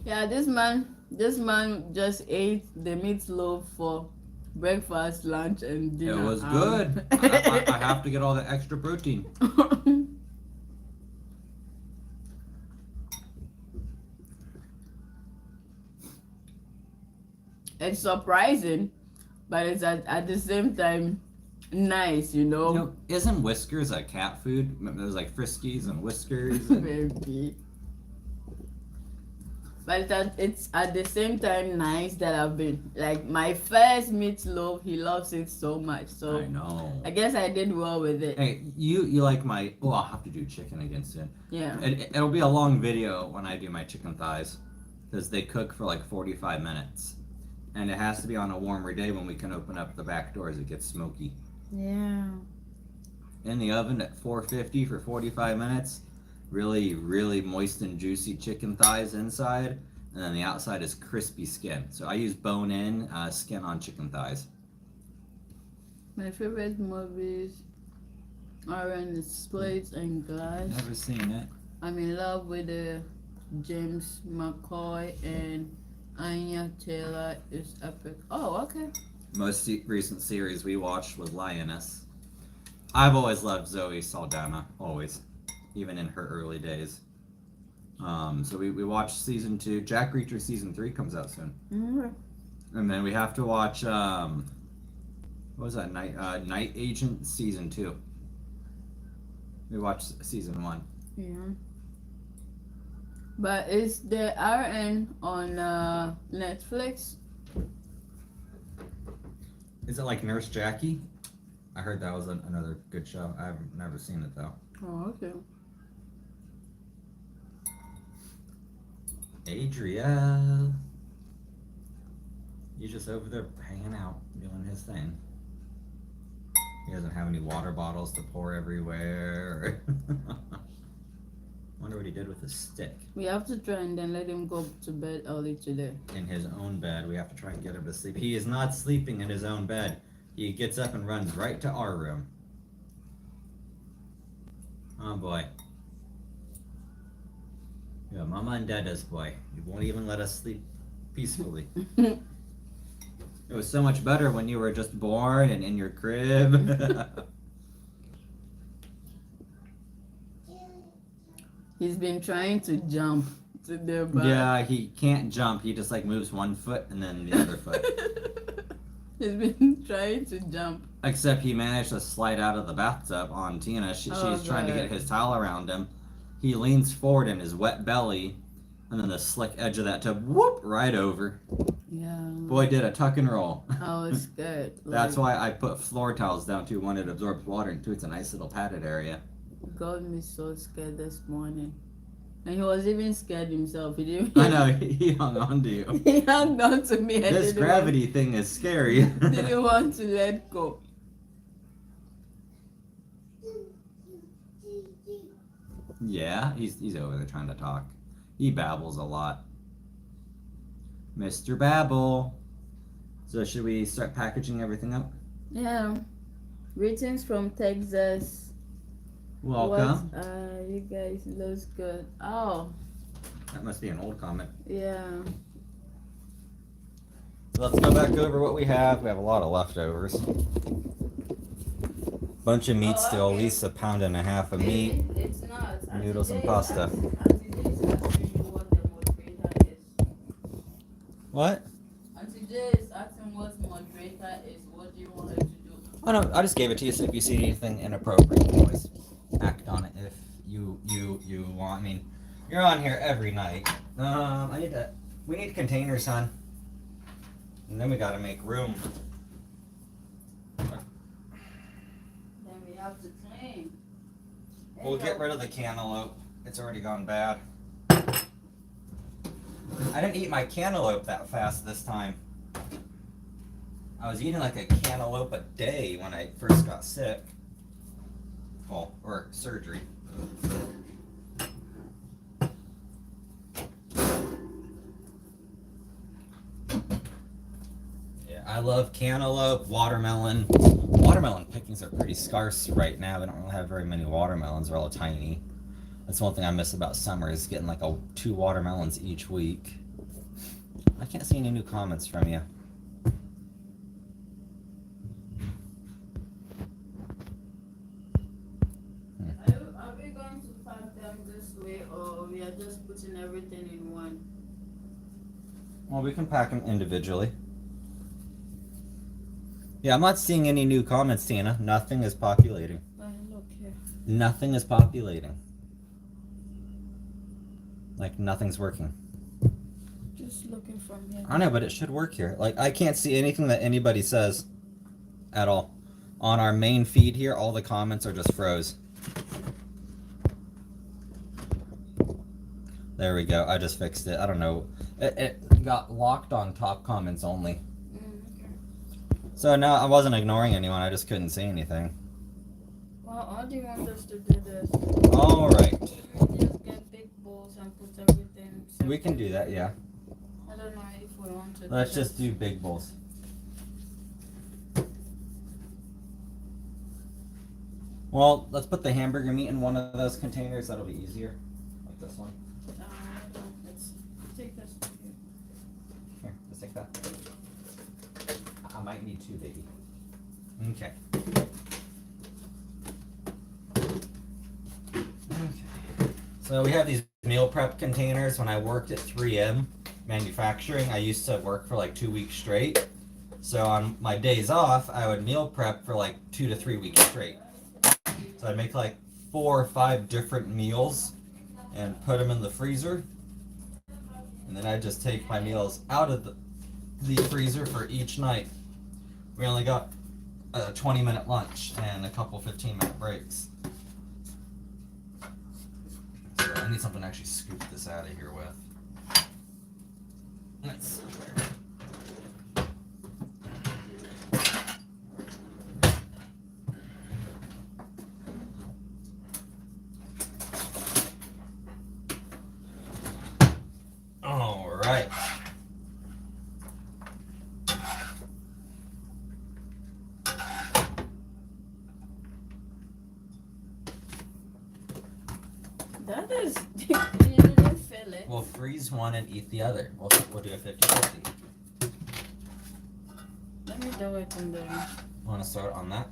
Yeah, this man just ate the meatloaf for breakfast, lunch, and dinner. It was good. I have to get all the extra protein. It's surprising, but it's at the same time nice, you know. You know, isn't Whiskers a cat food? There's like Friskies and Whiskers. And... Maybe. But it's at the same time nice that I've been like my first meatloaf. He loves it so much, so I know. I guess I did well with it. Hey, you like my? Oh, I'll have to do chicken again soon. Yeah. It'll be a long video when I do my chicken thighs, because they cook for like 45 minutes, and it has to be on a warmer day when we can open up the back doors. It gets smoky. Yeah. In the oven at 450 for 45 minutes. Really, really moist and juicy chicken thighs inside, and then the outside is crispy skin. So I use bone-in skin on chicken thighs. My favorite movies are in the Plates and Glass. Never seen it. I'm in love with James McCoy and Anya Taylor. Is epic. Oh, okay. Most recent series we watched was Lioness. I've always loved Zoe Saldana, always. even in her early days. So we watched season 2. Jack Reacher season 3 comes out soon. And then we have to watch what was that, Night Agent season 2. We watched season 1. Yeah. But is the RN on Netflix? Is it like Nurse Jackie? I heard that was another good show. I've never seen it though. Oh, okay. Adriel. He's just over there hanging out, doing his thing. He doesn't have any water bottles to pour everywhere. Wonder what he did with his stick. We have to try and then let him go to bed early today. In his own bed. We have to try and get him to sleep. He is not sleeping in his own bed. He gets up and runs right to our room. Oh boy. Yeah, Mama and Dada's boy. He won't even let us sleep peacefully. It was so much better when you were just born and in your crib. He's been trying to jump to the bed. Yeah, he can't jump. He just like moves one foot and then the other foot. He's been trying to jump. Except he managed to slide out of the bathtub on Tina. She's trying to get his towel around him. He leans forward in his wet belly, and then the slick edge of that tub, whoop, right over. Yeah. Boy did a tuck and roll. I was scared. That's why I put floor towels down too. One, it absorbs water, and two, it's a nice little padded area. Got me so scared this morning. And he was even scared himself. He didn't. I know, he hung on to you. He hung on to me. And This gravity thing is scary. Didn't want to let go. Yeah, he's over there trying to talk. He babbles a lot. Mr. Babble. So should we start packaging everything up? Yeah. Greetings from Texas. Welcome. You guys looks good. Oh. That must be an old comment. Yeah. Let's go back over what we have. We have a lot of leftovers. Bunch of meat still, at least a pound and a half of meat. It's not. Noodles and pasta. What? Auntie Jay is asking what moderator is. What do you want her to do? Oh no, I just gave it to you, so if you see anything inappropriate, you always act on it if you want. I mean, you're on here every night. We need containers, hon. And then we gotta make room. Then we have to clean. We'll get rid of the cantaloupe. It's already gone bad. I didn't eat my cantaloupe that fast this time. I was eating like a cantaloupe a day when I first got sick. Well, or surgery. Yeah, I love cantaloupe, watermelon. Watermelon pickings are pretty scarce right now. We don't really have very many watermelons. They're all tiny. That's one thing I miss about summer is getting like 2 watermelons each week. I can't see any new comments from you. Are we going to pack them this way, or we are just putting everything in one? Well, we can pack them individually. Yeah, I'm not seeing any new comments, Tina. Nothing is populating. Look here. Nothing is populating. Like, nothing's working. Just looking from here. I know, but it should work here. Like, I can't see anything that anybody says at all. On our main feed here, all the comments are just froze. There we go. I just fixed it. I don't know. It got locked on top comments only. Okay. So no, I wasn't ignoring anyone. I just couldn't see anything. Well, how do you want us to do this? All right. Should we just get big bowls and put everything? We can do that, yeah. I don't know if we want to. Let's just do big bowls. Well, let's put the hamburger meat in one of those containers. That'll be easier. Like this one. Let's take this to you. Here, let's take that. I might need 2, baby. Okay. Okay. So we have these meal prep containers. When I worked at 3M manufacturing, I used to work for like 2 weeks straight. So on my days off, I would meal prep for like 2 to 3 weeks straight. So I'd make like 4 or 5 different meals and put them in the freezer. And then I'd just take my meals out of the freezer for each night. We only got a 20-minute lunch and a couple 15-minute breaks. So I need something to actually scoop this out of here with. Nice. All right. That is, you didn't fill it. We'll freeze one and eat the other. We'll do a 50-50. Let me do it and then. Want to start on that?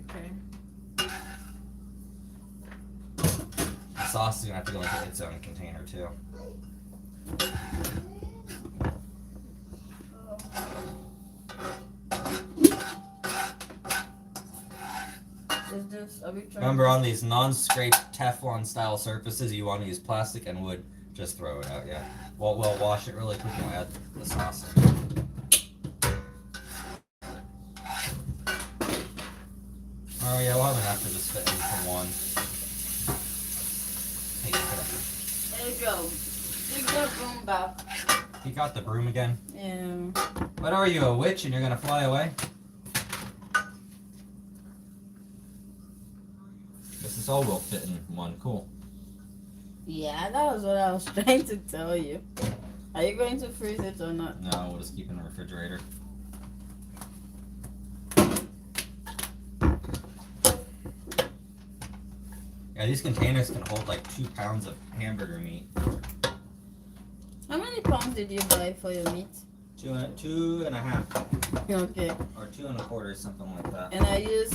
Okay. The sauce is gonna have to go into its own container too. Is this, are we trying? Remember, on these non-scraped Teflon style surfaces, you want to use plastic and wood. Just throw it out, yeah. We'll wash it really quick and we'll add the sauce in. Oh yeah, we'll have enough to just fit in from one. Hey, There you go. Take that broom back. you got the broom again? Yeah. What are you, a witch and you're gonna fly away? This all will fit in one. Cool. Yeah, that was what I was trying to tell you. Are you going to freeze it or not? No, we'll just keep it in the refrigerator. Yeah, these containers can hold like 2 pounds of hamburger meat. How many pounds did you buy for your meat? 2.5 Okay. or 2 1/4, something like that. And I use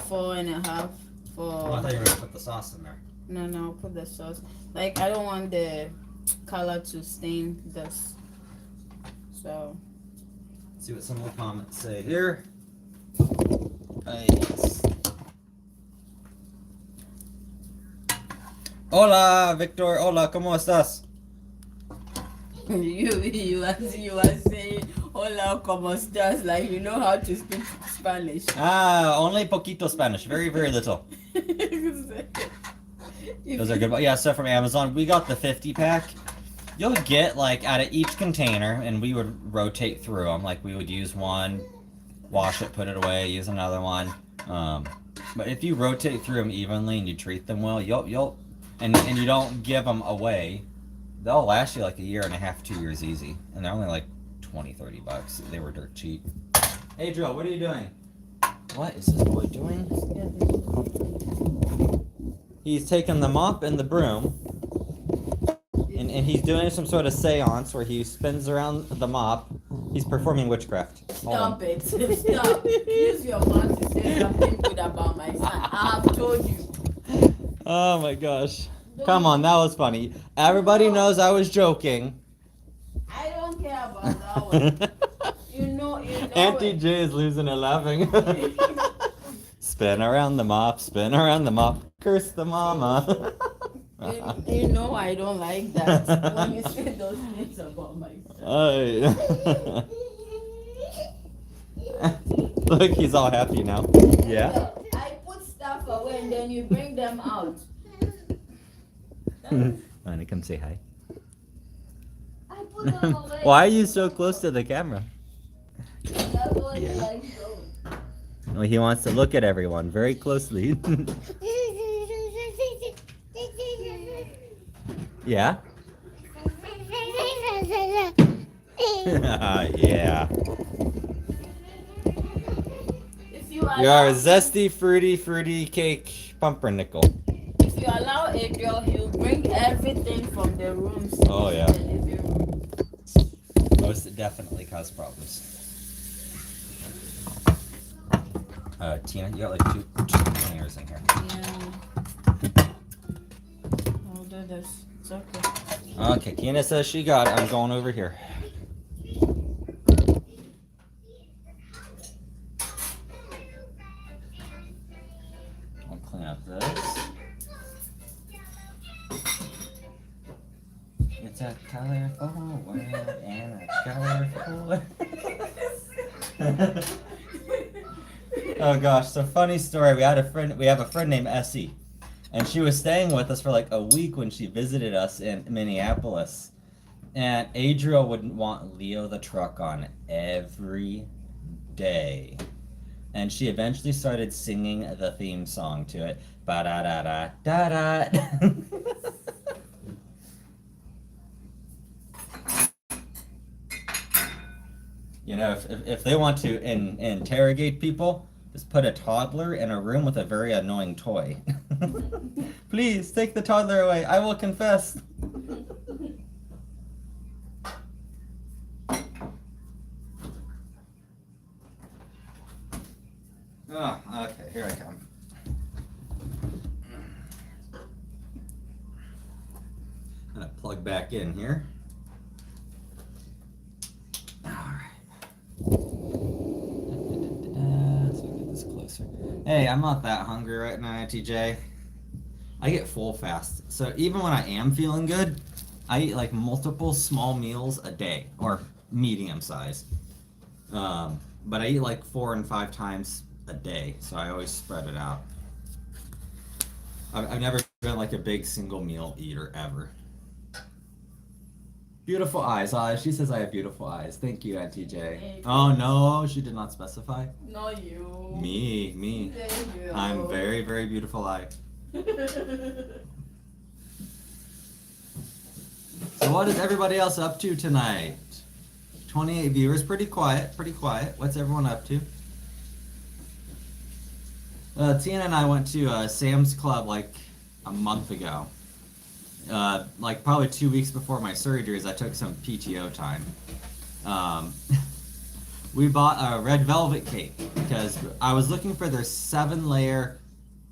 4.5 for. Oh, I thought you were gonna put the sauce in there. No, put the sauce. Like, I don't want the color to stain this. So. Let's see what some of the comments say here. Yes. Hola, Victor. Hola, ¿cómo estás? You are saying hola, como estás? Like, you know how to speak Spanish. Ah, only poquito Spanish. Very, very little. Those are good. Yeah, so from Amazon, we got the 50-pack. You'll get, like, out of each container, and we would rotate through them. Like, we would use one, wash it, put it away, use another one. But if you rotate through them evenly and you treat them well, and you don't give them away, they'll last you like 1.5 to 2 years easy. And they're only like $20-30. They were dirt cheap. Hey, Joe, what are you doing? What is this boy doing? He's taking the mop and the broom, and he's doing some sort of seance where he spins around the mop. He's performing witchcraft. Stop it. Stop. Use your mouth to say something good about my son. I have told you. Oh my gosh. Come on, that was funny. Everybody knows I was joking. I don't care about that one. You know Auntie it. J is losing her laughing. Spin around the mop, spin around the mop. Curse the mama. You know I don't like that when you say those things about my son. Look, he's all happy now. Yeah? I put stuff away and then you bring them out. Wanna come say hi? I put them away. Why are you so close to the camera? That's what Yeah. he likes doing. Well, he wants to look at everyone very closely. Yeah? Yeah. If you You're allow, a zesty, fruity cake pumpernickel. if you allow Adriel, he'll bring everything from the rooms. Oh, yeah. to the living room. Most definitely cause problems. Tina, you got like two containers in here. Yeah. Hold do this. It's okay. Okay, Kina says she got it. I'm going over here. I'll clean up this. It's a colorful world and a colorful Oh gosh, so funny story. We have a friend named Essie. And she was staying with us for like a week when she visited us in Minneapolis. And Adriel would want Leo the truck on every day. And she eventually started singing the theme song to it. Ba-da-da-da-da-da. You know, if they want to interrogate people, just put a toddler in a room with a very annoying toy. Please, take the toddler away. I will confess. Oh, okay, here I come. I'm gonna plug back in here. Hey, I'm not that hungry right now, TJ. I get full fast. So even when I am feeling good, I eat like multiple small meals a day, or medium size. But I eat like 4 and 5 times a day, so I always spread it out. I've never been like a big single meal eater ever. Beautiful eyes. She says I have beautiful eyes. Thank you, Auntie J. Oh no, she did not specify. No, you. Me. Thank you. I'm very, very beautiful eye. So what is everybody else up to tonight? 28 viewers, pretty quiet. What's everyone up to? Tina and I went to Sam's Club like a month ago. Like probably 2 weeks before my surgeries, I took some PTO time. We bought a red velvet cake because I was looking for their 7-layer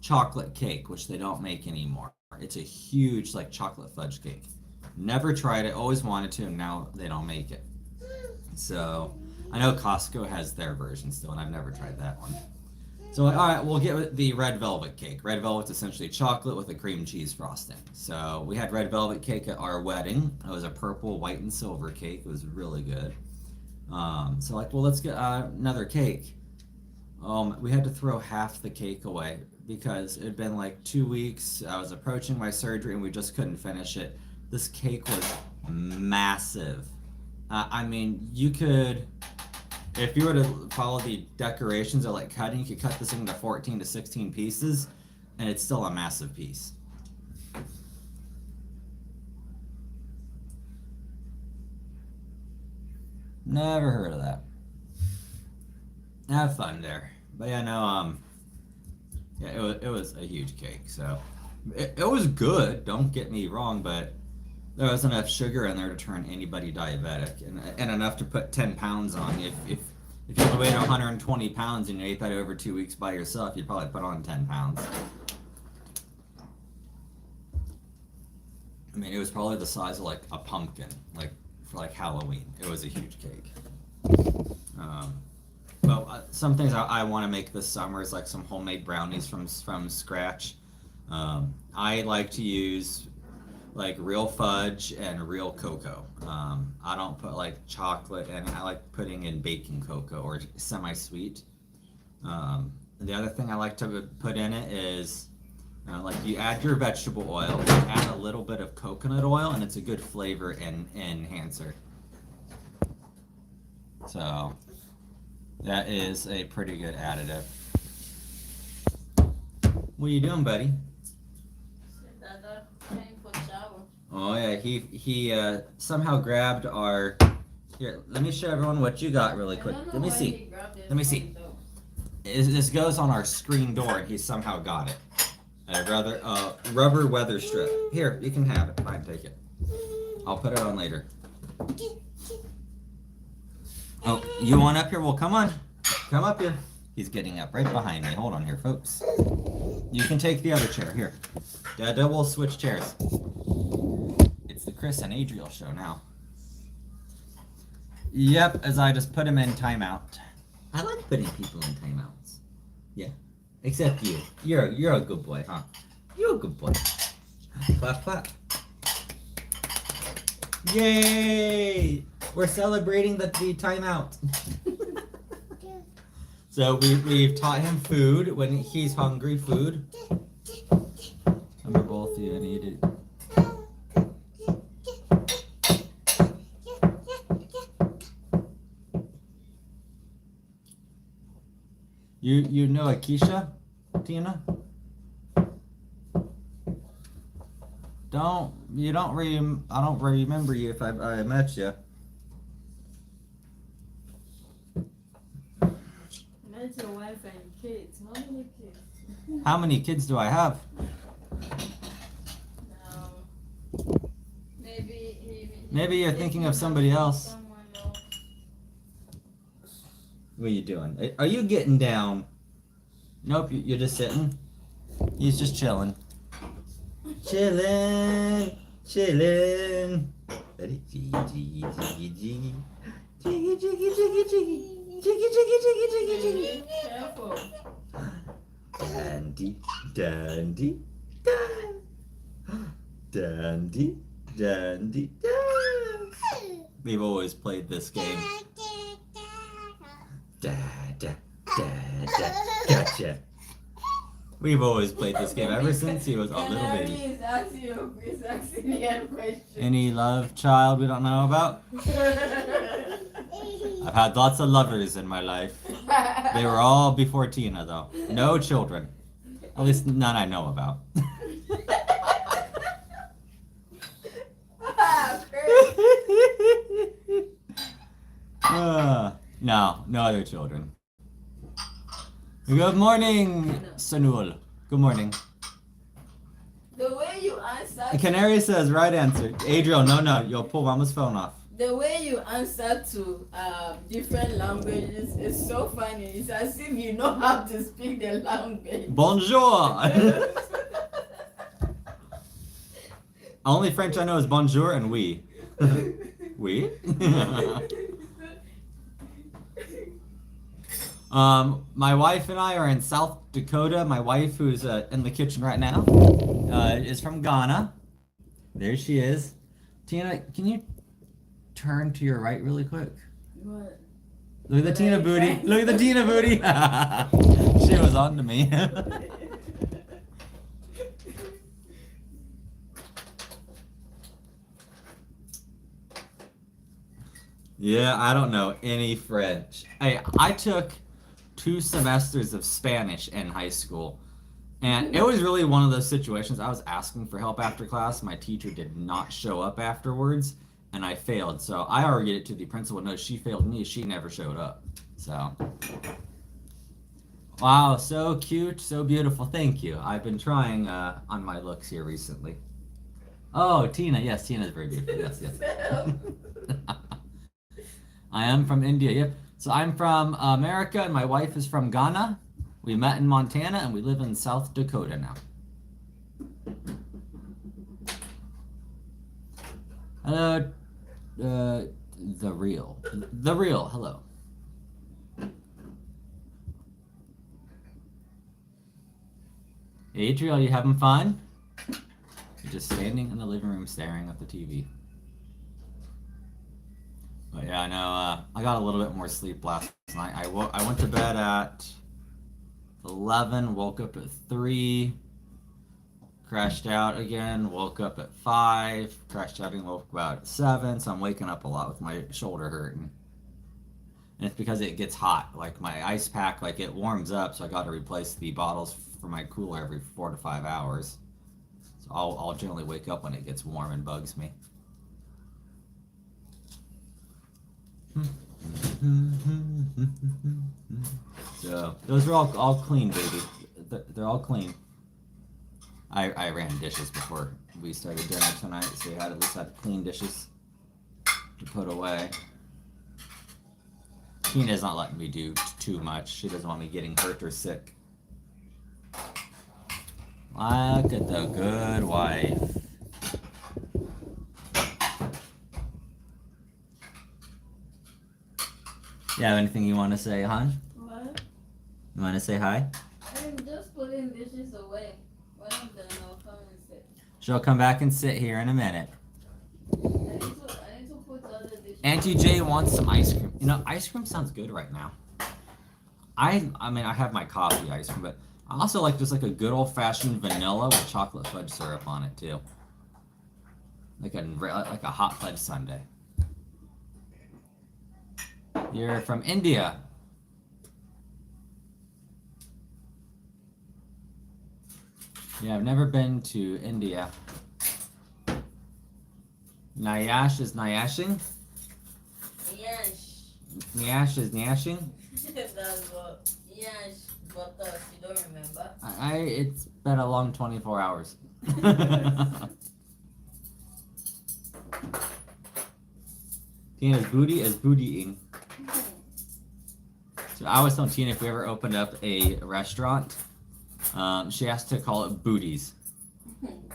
chocolate cake, which they don't make anymore. It's a huge like chocolate fudge cake. Never tried it, always wanted to, and now they don't make it. So I know Costco has their version still, and I've never tried that one. So all right, we'll get the red velvet cake. Red velvet's essentially chocolate with a cream cheese frosting. So we had red velvet cake at our wedding. It was a purple, white, and silver cake. It was really good. So like, well, let's get another cake. We had to throw half the cake away because it had been like 2 weeks. I was approaching my surgery and we just couldn't finish it. This cake was massive. I mean, you could, if you were to follow the decorations of like cutting, you could cut this thing into 14 to 16 pieces and it's still a massive piece. Never heard of that. Have fun there. But yeah, no, yeah, it was a huge cake. So it was good. Don't get me wrong, but there was enough sugar in there to turn anybody diabetic, and enough to put 10 pounds on. If you weighed 120 pounds and you ate that over 2 weeks by yourself, you'd probably put on 10 pounds. I mean, it was probably the size of like a pumpkin, like for like Halloween. It was a huge cake. Well, some things I want to make this summer is like some homemade brownies from scratch. I like to use like real fudge and real cocoa. I don't put like chocolate, and I like putting in baking cocoa or semi-sweet. The other thing I like to put in it is like you add your vegetable oil, you add a little bit of coconut oil, and it's a good flavor enhancer. So that is a pretty good additive. What are you doing, buddy? Oh yeah, he somehow grabbed our. Here, let me show everyone what you got really quick. Let me see. This goes on our screen door, and he somehow got it. A rubber weather strip. Here, you can have it. Fine, take it. I'll put it on later. Oh, you want up here? Well, come on. Come up here. He's getting up right behind me. Hold on here, folks. You can take the other chair. Here. Dada will switch chairs. Chris and Adriel show now. Yep, as I just put him in timeout. I like putting people in timeouts. Yeah, except you. You're a good boy, huh? You're a good boy. Clap, clap. Yay! We're celebrating the timeout. So we've taught him food when he's hungry. Food. Remember both of you and eat it. You know Akeisha, Tina? I don't remember you if I met you. Met your wife and kids. How many kids? How many kids do I have? Maybe you're thinking of somebody else. Someone else. What are you doing? Are you getting down? Nope, you're just sitting. He's just chilling. Chilling. Ready? Jiggy. Careful. Dandy. We've always played this game. Gotcha. We've always played this game ever since he was a little baby. He's asking me a question. Any love child we don't know about? I've had lots of lovers in my life. They were all before Tina, though. No children. At least none I know about. No other children. Good morning, Sanul. Good morning. The way you answer. Canary says right answer. Adriel, no, you'll pull Mama's phone off. The way you answer to different languages is so funny. It's as if you know how to speak the language. Bonjour. Only French I know is bonjour and oui. Oui? My wife and I are in South Dakota. My wife, who's in the kitchen right now, is from Ghana. There she is. Tina, can you turn to your right really quick? What? Look at the Tina booty. Look at the Tina booty. She was on to me. Yeah, I don't know any French. I took 2 semesters of Spanish in high school. And it was really one of those situations. I was asking for help after class. My teacher did not show up afterwards, and I failed. So I argued it to the principal. No, she failed me. She never showed up. So, wow, so cute, so beautiful. Thank you. I've been trying on my looks here recently. Oh, Tina. Yes, Tina's very beautiful. Yes. I am from India. Yep. So I'm from America, and my wife is from Ghana. We met in Montana, and we live in South Dakota now. Hello, the real, hello. Adriel, you having fun? You're just standing in the living room staring at the TV. But yeah, I know, I got a little bit more sleep last night. I went to bed at 11, woke up at 3, crashed out again, woke up at 5, crashed out again, woke up at 7, so I'm waking up a lot with my shoulder hurting. And it's because it gets hot. Like my ice pack, like it warms up, so I got to replace the bottles for my cooler every 4 to 5 hours. So I'll generally wake up when it gets warm and bugs me. So those are all clean, baby. They're all clean. I ran dishes before we started dinner tonight, so we had at least had clean dishes to put away. Tina's not letting me do too much. She doesn't want me getting hurt or sick. Look at the good wife. You have anything you want to say, hon? What? You want to say hi? I'm just putting dishes away. When I'm done, I'll come and sit. She'll come back and sit here in a minute. I need to put other dishes. Auntie J wants some ice cream. You know, ice cream sounds good right now. I mean, I have my coffee ice cream, but I also like just like a good old-fashioned vanilla with chocolate fudge syrup on it too. Like a hot fudge sundae. You're from India. Yeah, I've never been to India. Nayash is Nayashing? Yes. Nyash is Nyashing? That's what. Yes, but you don't remember. It's been a long 24 hours. Tina's booty is bootying. So I was telling Tina if we ever opened up a restaurant, she has to call it Booties.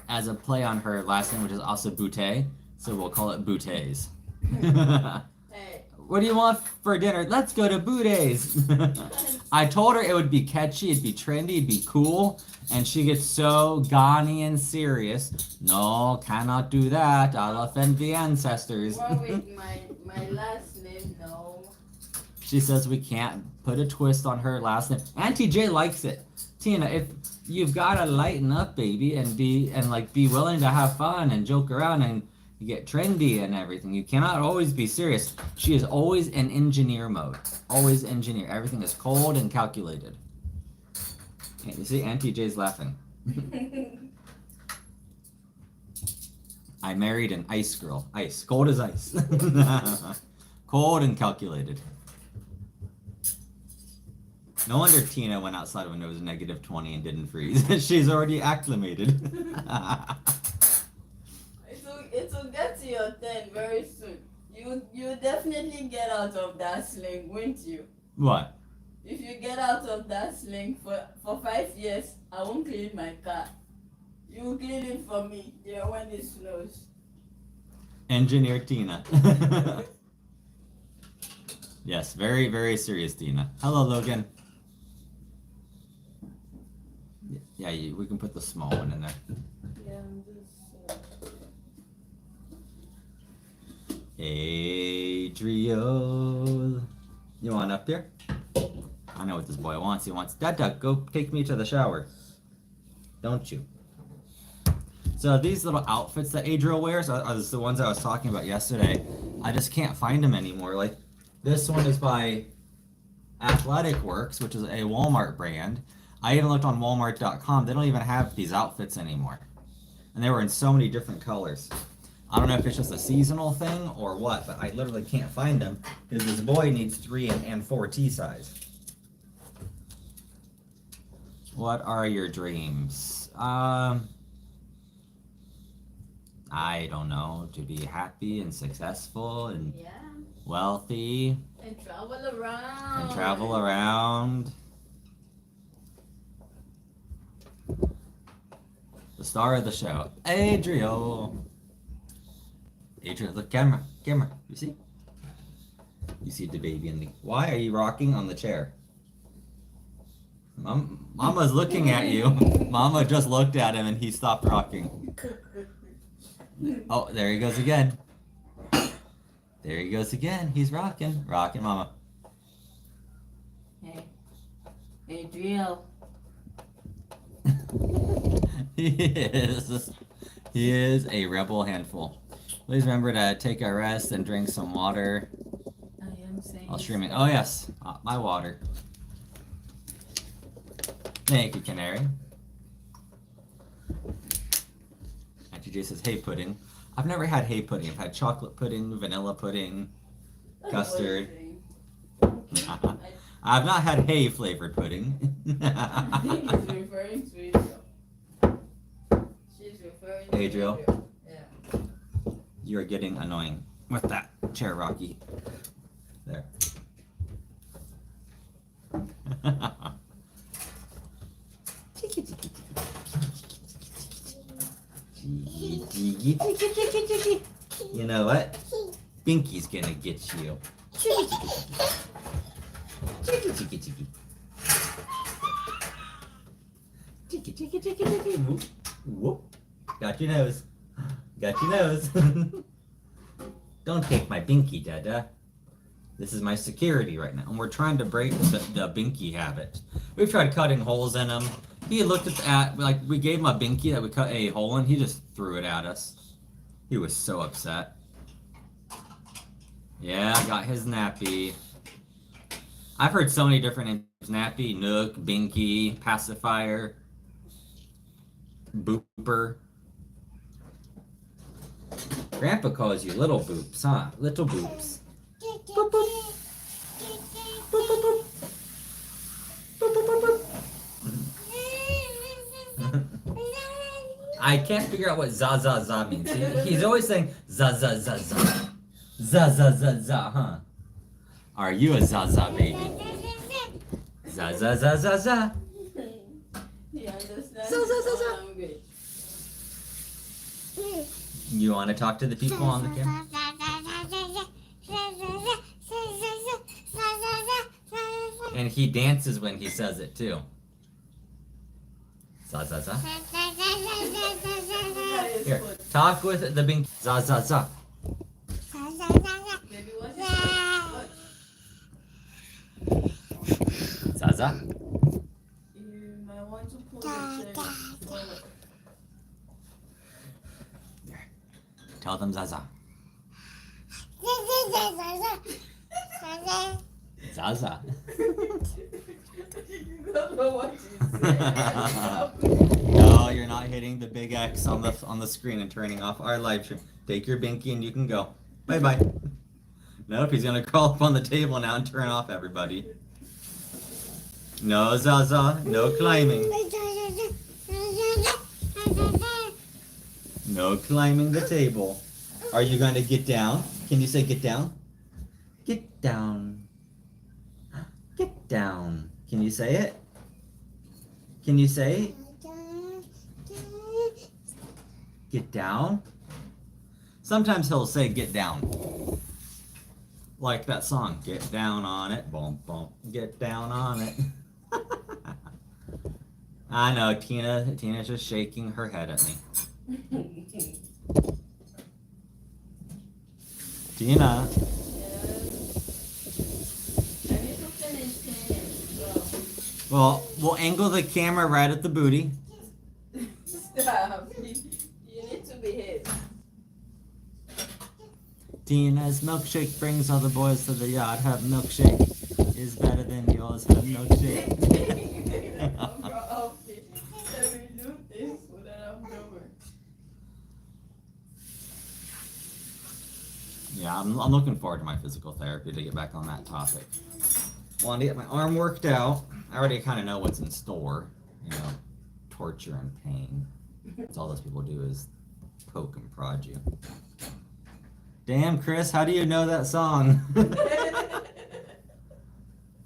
As a play on her last name, which is also Boutte, so we'll call it Bouttes. Hey. What do you want for dinner? Let's go to Bouttes. I told her it would be catchy, it'd be trendy, it'd be cool, and she gets so Ghanaian serious. No, cannot do that. I'll offend the ancestors. What with my last name? No. She says we can't put a twist on her last name. Auntie J likes it. Tina, if you've gotta lighten up, baby, and be willing to have fun and joke around and get trendy and everything. You cannot always be serious. She is always in engineer mode. Always engineer. Everything is cold and calculated. You see, Auntie J's laughing. I married an ice girl. Ice. Cold as ice. Cold and calculated. No wonder Tina went outside when it was -20 and didn't freeze. She's already acclimated. It will get to your turn very soon. You definitely get out of that sling, won't you? What? If you get out of that sling for 5 years, I won't clean my car. You will clean it for me, when it snows. Engineer Tina. Yes, very, very serious Tina. Hello, Logan. Yeah, we can put the small one in there. Yeah, I'm just... Adriel. You want up there? I know what this boy wants. He wants, Dada, go take me to the shower. Don't you? So these little outfits that Adriel wears are the ones I was talking about yesterday. I just can't find them anymore. Like, this one is by Athletic Works, which is a Walmart brand. I even looked on Walmart.com. They don't even have these outfits anymore. And they were in so many different colors. I don't know if it's just a seasonal thing or what, but I literally can't find them because this boy needs 3 and 4T size. What are your dreams? I don't know. To be happy and successful and wealthy. And travel around. And travel around. The star of the show, Adriel. Adriel, look, camera. You see? You see the baby in the... Why are you rocking on the chair? Mama's looking at you. Mama just looked at him and he stopped rocking. Oh, there he goes again. There he goes again. He's rocking. Rocking, Mama. Hey, Adriel. He is a rebel handful. Please remember to take a rest and drink some water. I am saying. While streaming. Oh yes, my water. Thank you, Canary. Auntie J says, "Hey pudding." I've never had hay pudding. I've had chocolate pudding, vanilla pudding, custard. I've not had hay flavored pudding. I think he's referring to Adriel. She's referring to Adriel. Yeah. You are getting annoying with that chair, Rocky. There. You know what? Binky's gonna get you. Cheeky, cheeky, cheeky. Cheeky, cheeky, cheeky, cheeky. Whoop, whoop. Got your nose. Got your nose. Don't take my binky, Dada. This is my security right now. And we're trying to break the binky habit. We've tried cutting holes in him. He looked like, we gave him a binky that we cut a hole in. He just threw it at us. He was so upset. Yeah, got his nappy. I've heard so many different names. Nappy, Nook, Binky, Pacifier, Booper. Grandpa calls you little boops, huh? Little boops. Boop, boop. Boop, boop, boop. Boop, boop, boop, boop. I can't figure out what za za za means. He's always saying za za za za. Za za za za, huh? Are you a za za baby? Za za za za za. He understands Za, za, za, za. language. You want to talk to the people on the camera? And he dances when he says it too. Za za za. Here, talk with the binky. Za za za. Baby, what is that? Za za. You might want to pull the chair forward. Tell them za za. Za za. You don't know what you said. No, you're not hitting the big X on the screen and turning off our live stream. Take your binky and you can go. Bye bye. Nope, he's gonna crawl up on the table now and turn off everybody. No Zaza, no climbing. No climbing the table. Are you gonna get down? Can you say get down? Get down. Get down. Can you say it? Can you say it? Get down? Sometimes he'll say get down. Like that song, get down on it, bump bump, get down on it. I know, Tina's just shaking her head at me. Tina. I need to finish cleaning. Well, we'll angle the camera right at the booty. Stop. You need to behave. Tina's milkshake brings all the boys to the yard. Have milkshake is better than yours. Have milkshake. Yeah, I'm looking forward to my physical therapy to get back on that topic. Wanted to get my arm worked out. I already kind of know what's in store. You know, torture and pain. That's all those people do is poke and prod you. Damn, Chris, how do you know that song?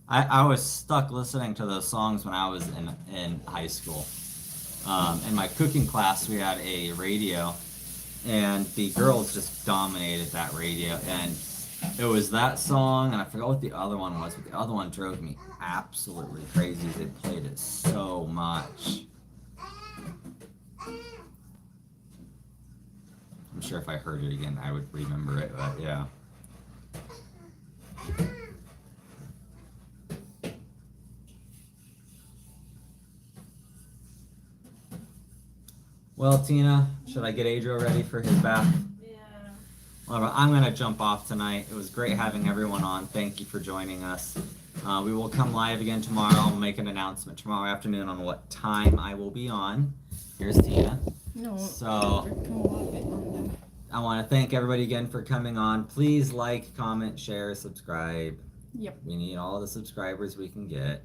I was stuck listening to those songs when I was in high school. In my cooking class, we had a radio, and the girls just dominated that radio. And it was that song, and I forgot what the other one was, but the other one drove me absolutely crazy. They played it so much. I'm sure if I heard it again, I would remember it, but yeah. Well, Tina, should I get Adro ready for his bath? Yeah. Well, I'm going to jump off tonight. It was great having everyone on. Thank you for joining us. We will come live again tomorrow. I'll make an announcement tomorrow afternoon on what time I will be on. Here's Tina. No. So, I want to thank everybody again for coming on. Please like, comment, share, subscribe. Yep. We need all the subscribers we can get.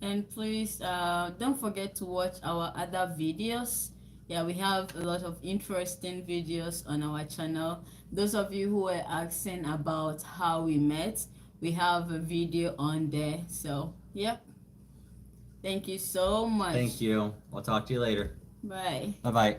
And please don't forget to watch our other videos. Yeah, we have a lot of interesting videos on our channel. Those of you who were asking about how we met, we have a video on there. So, yep. Thank you so much. Thank you. We'll talk to you later. Bye. Bye-bye.